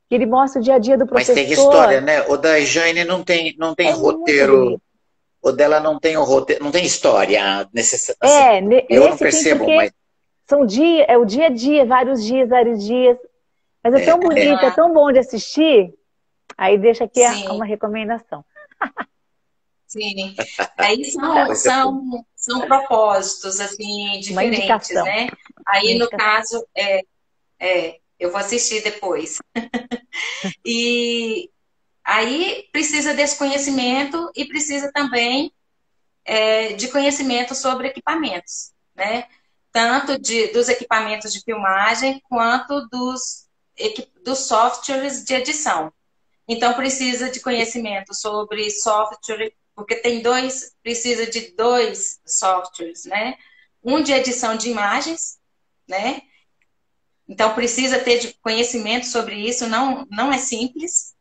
Ele mostra o dia a dia do
Mas tem história,
professor.
né? O da Jane não tem
É muito
roteiro.
bonito.
O dela não tem o roteiro, não tem história necessária. Assim,
É,
eu não
esse tem
percebo,
porque
mas
é o dia a dia, vários dias, vários dias. Mas é tão bonito, é
ah,
tão bom de assistir. Aí deixa aqui
sim,
uma recomendação.
sim. Aí são propósitos, assim,
Uma
diferentes,
indicação.
né?
Uma
Aí, no
indicação.
caso, eu vou assistir depois. E aí precisa desse conhecimento e precisa também de conhecimento sobre equipamentos, né? Tanto dos equipamentos de filmagem quanto dos softwares de edição. Então, precisa de conhecimento sobre software, porque precisa de 2 softwares, né? Um de edição de imagens, né? Então, precisa ter conhecimento sobre isso, não é simples.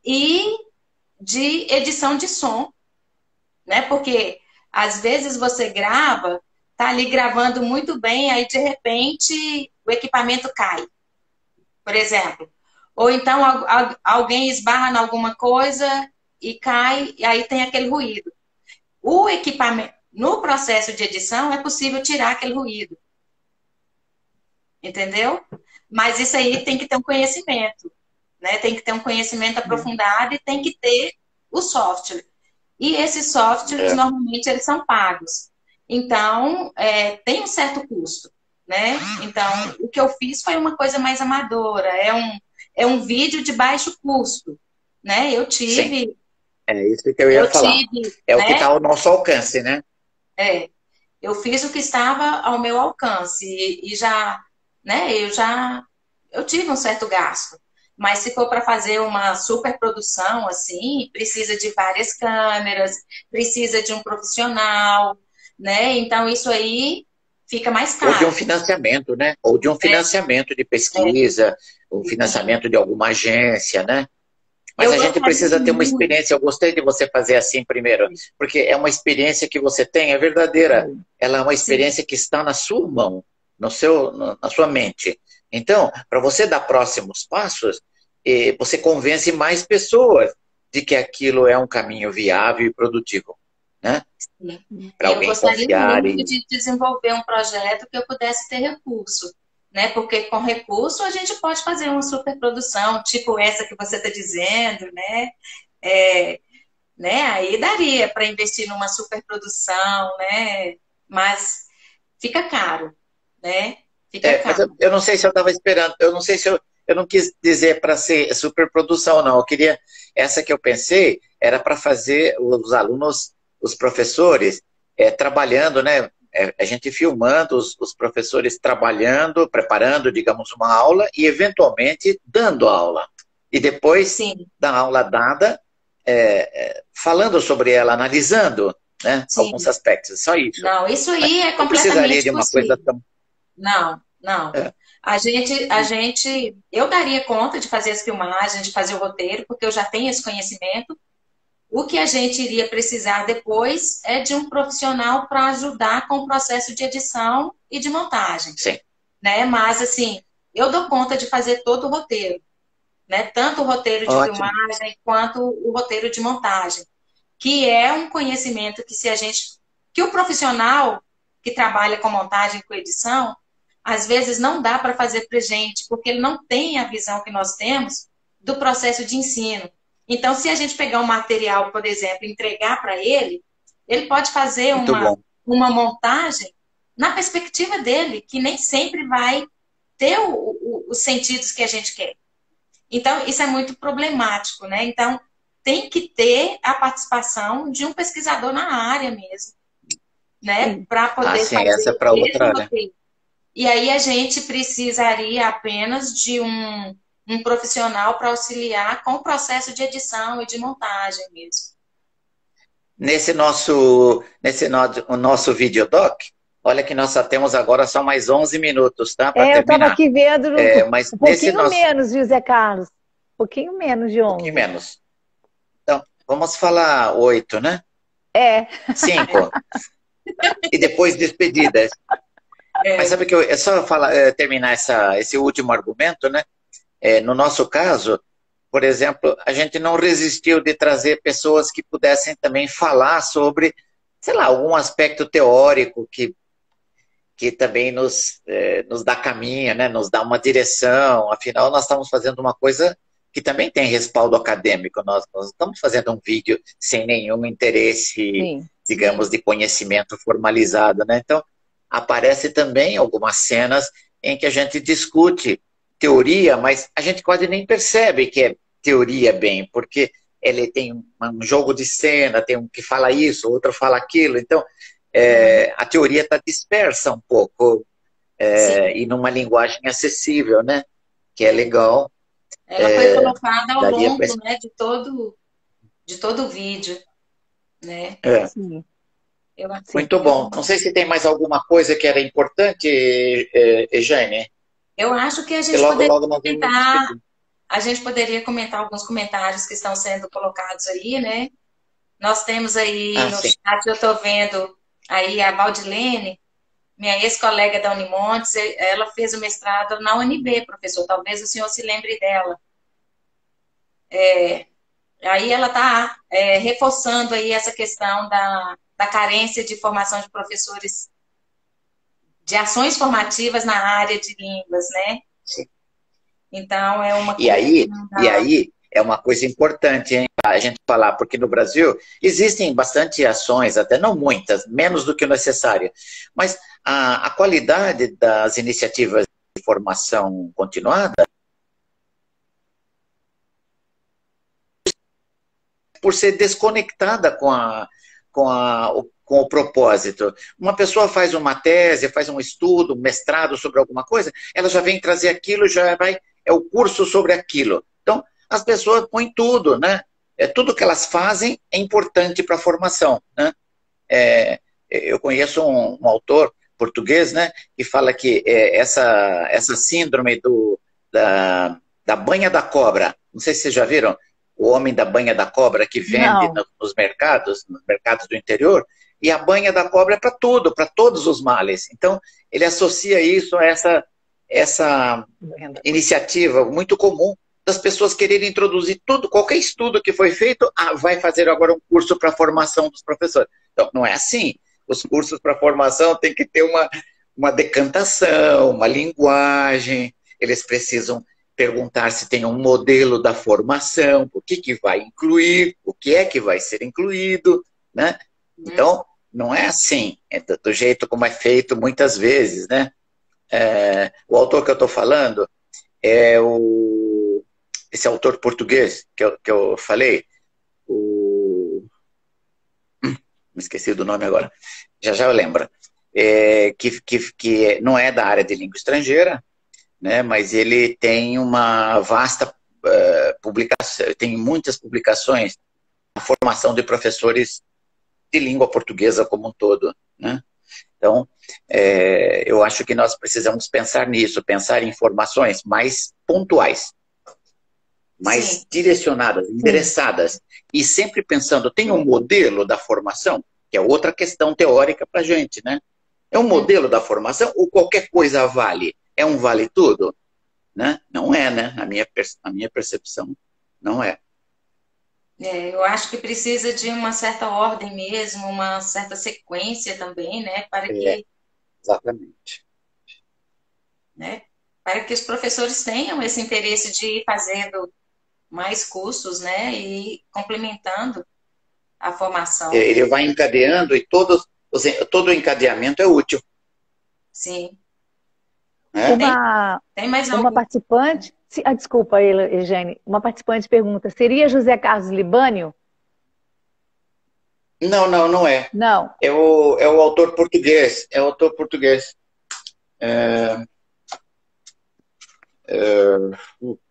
E de edição de som, né? Porque às vezes você grava, tá ali gravando muito bem, aí de repente o equipamento cai, por exemplo. Ou então alguém esbarra em alguma coisa e cai, e aí tem aquele ruído. O equipamento, no processo de edição, é possível tirar aquele ruído. Entendeu? Mas isso aí tem que ter um conhecimento, né? Tem que ter um conhecimento aprofundado e tem que ter o software. E esses softwares,
é,
normalmente, eles são pagos. Então, tem um certo custo, né? Então, o que eu fiz foi uma coisa mais amadora. É um vídeo de baixo custo, né?
sim, é isso que eu ia falar. É o que está
Né?
ao nosso alcance, né?
É, eu fiz o que estava ao meu alcance e já, né? Eu tive um certo gasto. Mas se for para fazer uma superprodução, assim, precisa de várias câmeras, precisa de um profissional, né? Então, isso aí fica mais
Ou de um
caro.
financiamento, né? Ou de um financiamento de pesquisa, ou financiamento de alguma agência, né? Mas
Eu
a gente
gostaria
precisa ter uma
muito.
experiência. Eu gostei de você fazer assim primeiro, porque é uma experiência que você tem, é verdadeira. Ela é uma
Sim,
experiência que está na sua mão, na sua mente. Então, para você dar próximos passos, você convence mais pessoas de que aquilo é um caminho viável e produtivo, né?
sim.
Para
Eu
alguém
gostaria
confiar
muito
e
de desenvolver um projeto que eu pudesse ter recurso, né? Porque com recurso a gente pode fazer uma superprodução, tipo essa que você está dizendo, né? É, né? Aí daria para investir numa superprodução, né? Mas fica caro, né? Fica
mas
caro.
eu não sei se eu estava esperando, eu não sei se eu não quis dizer para ser superprodução, não. Eu queria, essa que eu pensei, era para fazer os alunos, os professores, trabalhando, né? A gente filmando os professores trabalhando, preparando, digamos, uma aula e, eventualmente, dando aula. E depois
Sim,
da aula dada, falando sobre ela, analisando, né, alguns
sim.
aspectos. Só isso.
Não, isso
Mas
aí é
não precisaria
completamente
de uma coisa
possível.
tão...
Não, não. Eu daria conta de fazer as filmagens, de fazer o roteiro, porque eu já tenho esse conhecimento. O que a gente iria precisar depois é de um profissional para ajudar com o processo de edição e de montagem,
Sim.
né? Mas, assim, eu dou conta de fazer todo o roteiro, né? Tanto o roteiro de
Ótimo.
filmagem quanto o roteiro de montagem, que é um conhecimento que que o profissional que trabalha com montagem e com edição, às vezes não dá para fazer para gente, porque ele não tem a visão que nós temos do processo de ensino. Então, se a gente pegar um material, por exemplo, e entregar para ele, ele pode fazer
Muito bom.
uma montagem na perspectiva dele, que nem sempre vai ter os sentidos que a gente quer. Então, isso é muito problemático, né? Então, tem que ter a participação de um pesquisador na área mesmo, né? Para
Ah,
poder
sim, essa é
fazer
para
esse
outra área.
roteiro. E aí a gente precisaria apenas de um profissional para auxiliar com o processo de edição e de montagem mesmo.
O nosso videodoc, olha que nós só temos agora só mais 11 minutos, tá? Para
Eu estava
terminar.
aqui vendo
Mas
um
nesse
pouquinho
nosso...
menos, viu, Zé Carlos? Um pouquinho menos de
Um pouquinho
11.
menos. Então, vamos falar 8, né?
É,
5. E depois despedidas. Mas
É,
sabe que é só falar, terminar esse último argumento, né? No nosso caso, por exemplo, a gente não resistiu de trazer pessoas que pudessem também falar sobre, sei lá, algum aspecto teórico que também nos dá caminho, né? Nos dá uma direção. Afinal, nós estamos fazendo uma coisa que também tem respaldo acadêmico. Nós não estamos fazendo um vídeo sem nenhum interesse,
sim.
digamos,
sim,
de conhecimento formalizado, né? Então, aparece também algumas cenas em que a gente discute teoria, mas a gente quase nem percebe que é teoria bem, porque ele tem um jogo de cena, tem um que fala isso, outro fala aquilo. Então,
uhum,
a teoria está dispersa um pouco
sim.
e numa linguagem acessível, né? Que é legal.
Ela foi colocada ao
Daria para...
longo, né, de todo o vídeo, né?
Sim,
Eu,
sim.
Muito bom. Não sei se tem mais alguma coisa que era importante, Jane.
eu acho que
E logo, logo nós vamos nos despedir.
a gente poderia comentar alguns comentários que estão sendo colocados aí, né? Nós temos aí
Ah,
no
sim.
chat, eu estou vendo aí a Valdilene, minha ex-colega da Unimontes, ela fez o mestrado na UNB, professor. Talvez o senhor se lembre dela. Aí ela está reforçando aí essa questão da carência de formação de professores de ações formativas na área de línguas, né?
Sim.
Então, é uma
E
coisa que
aí,
não
e
dá.
aí é uma coisa importante, hein, a gente falar, porque no Brasil existem bastante ações, até não muitas, menos do que o necessário, mas a qualidade das iniciativas de formação continuada, por ser desconectada com o propósito. Uma pessoa faz uma tese, faz um estudo, um mestrado sobre alguma coisa, ela já vem trazer aquilo, já vai... é o curso sobre aquilo. Então, as pessoas põem tudo, né? Tudo que elas fazem é importante para a formação, né? Eu conheço um autor português, né, que fala que essa síndrome da banha da cobra, não sei se vocês já viram, o homem da banha da cobra que vende
Não.
nos mercados do interior, e a banha da cobra é para tudo, para todos os males. Então, ele associa isso a essa iniciativa muito comum das pessoas quererem introduzir tudo, qualquer estudo que foi feito, vai fazer agora um curso para a formação dos professores. Então, não é assim. Os cursos para formação têm que ter uma decantação, uma linguagem, eles precisam perguntar se tem um modelo da formação, o que vai incluir, o que é que vai ser incluído, né? Então, não é assim, é do jeito como é feito muitas vezes, né? O autor que eu estou falando é esse autor português que eu falei, me esqueci do nome agora, já eu lembro, que não é da área de língua estrangeira, né, mas ele tem uma vasta publicação, tem muitas publicações na formação de professores de língua portuguesa como um todo, né? Então, eu acho que nós precisamos pensar nisso, pensar em formações mais pontuais, mais
Sim.
direcionadas, endereçadas, e sempre pensando, tem um modelo da formação, que é outra questão teórica para a gente, né? É um modelo da formação ou qualquer coisa vale? É um vale tudo? Né? Não é, né? A minha percepção não é.
Eu acho que precisa de uma certa ordem mesmo, uma certa sequência também, né?
Exatamente.
Né? Para que os professores tenham esse interesse de ir fazendo mais cursos, né? E complementando a formação.
Ele vai encadeando e todo o encadeamento é útil.
Sim.
Né?
Tem mais
uma participante... desculpa, Eugênia. Uma participante pergunta, seria José Carlos Libânio?
Não é.
Não.
É o autor português. É o autor português.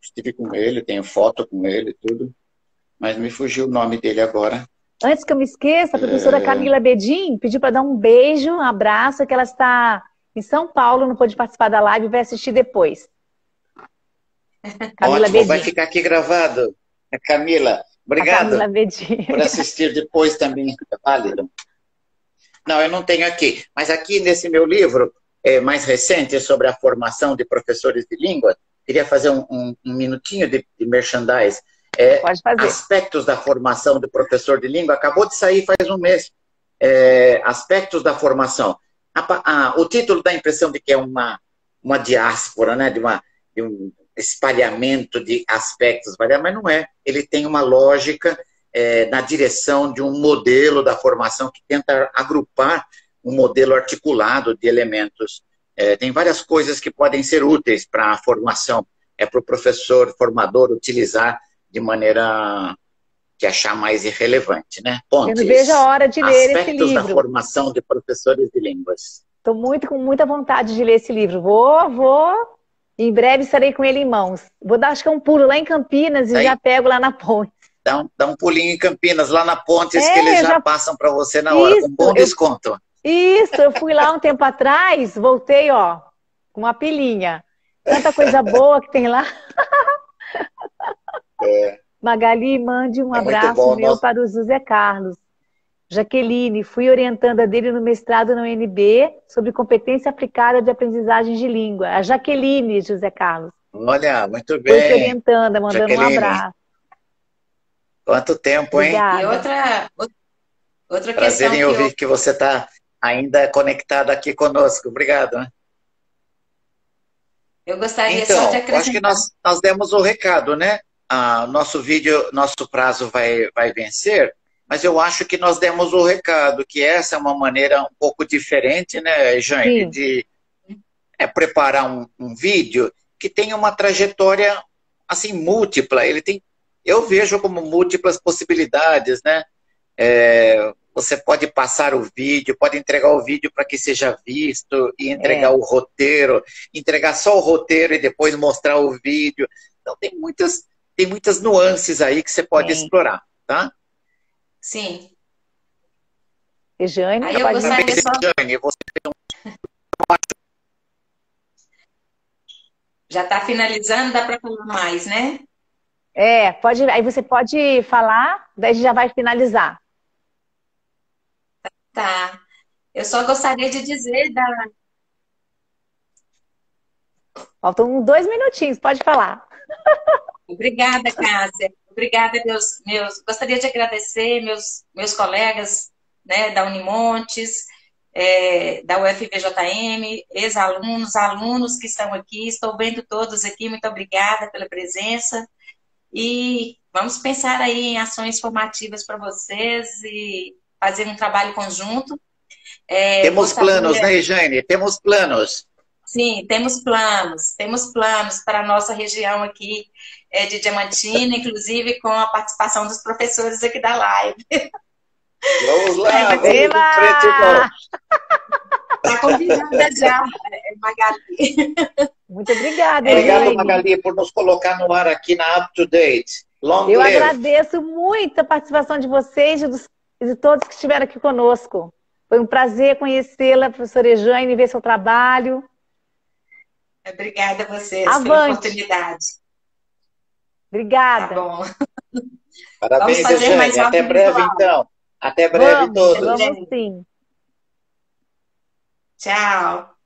Estive com ele, tenho foto com ele, tudo. Mas me fugiu o nome dele agora.
Antes que eu me esqueça, a professora Camila Bedin pediu para dar um beijo, um abraço, que ela está em São Paulo, não pôde participar da live, vai assistir depois.
Camila Bedin. Vai ficar aqui gravado. Camila, obrigado por assistir depois também. É válido. Não, eu não tenho aqui. Mas aqui nesse meu livro, mais recente, sobre a formação de professores de língua, queria fazer um minutinho de merchandise.
Pode fazer.
Aspectos da formação do professor de língua, acabou de sair faz um mês. Aspectos da formação. O título dá a impressão de que é uma diáspora, né? de um espalhamento de aspectos, mas não é. Ele tem uma lógica na direção de um modelo da formação que tenta agrupar um modelo articulado de elementos. Tem várias coisas que podem ser úteis para a formação. Para o professor formador utilizar de maneira que achar mais irrelevante, né? Pontes,
eu não vejo a hora de ler esse livro.
Aspectos da formação de professores de línguas.
Estou com muita vontade de ler esse livro. Vou. Em breve estarei com ele em mãos. Vou dar, acho que um pulo lá em Campinas e já pego lá na ponte.
Dá um pulinho em Campinas, lá na Pontes, que eles já passam para você na hora, com bom desconto.
Isso, eu fui lá um tempo atrás, voltei, ó, com uma pilinha. Tanta coisa boa que tem lá. Magali, mande um abraço para o José Carlos. Jaqueline, fui orientanda dele no mestrado na UNB sobre competência aplicada de aprendizagem de língua. A Jaqueline, José Carlos.
Olha, muito bem.
Foi orientanda, mandando Jaqueline. Um abraço.
Quanto tempo, hein?
Obrigada. E outra questão.
Prazer em ouvir que você está ainda conectado aqui conosco. Obrigado.
Eu gostaria só de acrescentar.
Acho que nós demos o recado, né? Nosso vídeo, nosso prazo vai vencer, mas eu acho que nós demos o recado, que essa é uma maneira um pouco diferente, né, Jane, de preparar um vídeo que tenha uma trajetória assim múltipla. Eu vejo como múltiplas possibilidades, né? você pode passar o vídeo, pode entregar o vídeo para que seja visto, e entregar o roteiro, entregar só o roteiro e depois mostrar o vídeo. Então tem muitas nuances aí que você pode explorar, tá?
Sim.
Rejane,
aí eu gostaria só...
Rejane, você tem
Já está finalizando, dá para falar mais, né?
Pode, aí você pode falar, daí a gente já vai finalizar.
Tá. Eu só gostaria de dizer
Faltam 2 minutinhos, pode falar.
Obrigada, Cássia. Obrigada, Gostaria de agradecer meus colegas, né, da Unimontes, da UFVJM, ex-alunos, alunos que estão aqui. Estou vendo todos aqui. Muito obrigada pela presença. E vamos pensar aí em ações formativas para vocês e fazer um trabalho conjunto.
Temos planos, né, Jane? Temos planos.
Sim, temos planos para a nossa região aqui de Diamantina, inclusive com a participação dos professores aqui da live.
Vamos lá, vamos em frente,
Está convidada já, Magali.
Muito obrigada,
Obrigado, Magali, por nos colocar no ar aqui na Up to Date.
Eu agradeço muito a participação de vocês e de todos que estiveram aqui conosco. Foi um prazer conhecê-la, professora Rejane, ver seu trabalho.
Obrigada a vocês pela oportunidade.
Obrigada.
Tá bom.
Parabéns, Rejane. Até breve, então. Até breve, todos.
Vamos sim.
Tchau.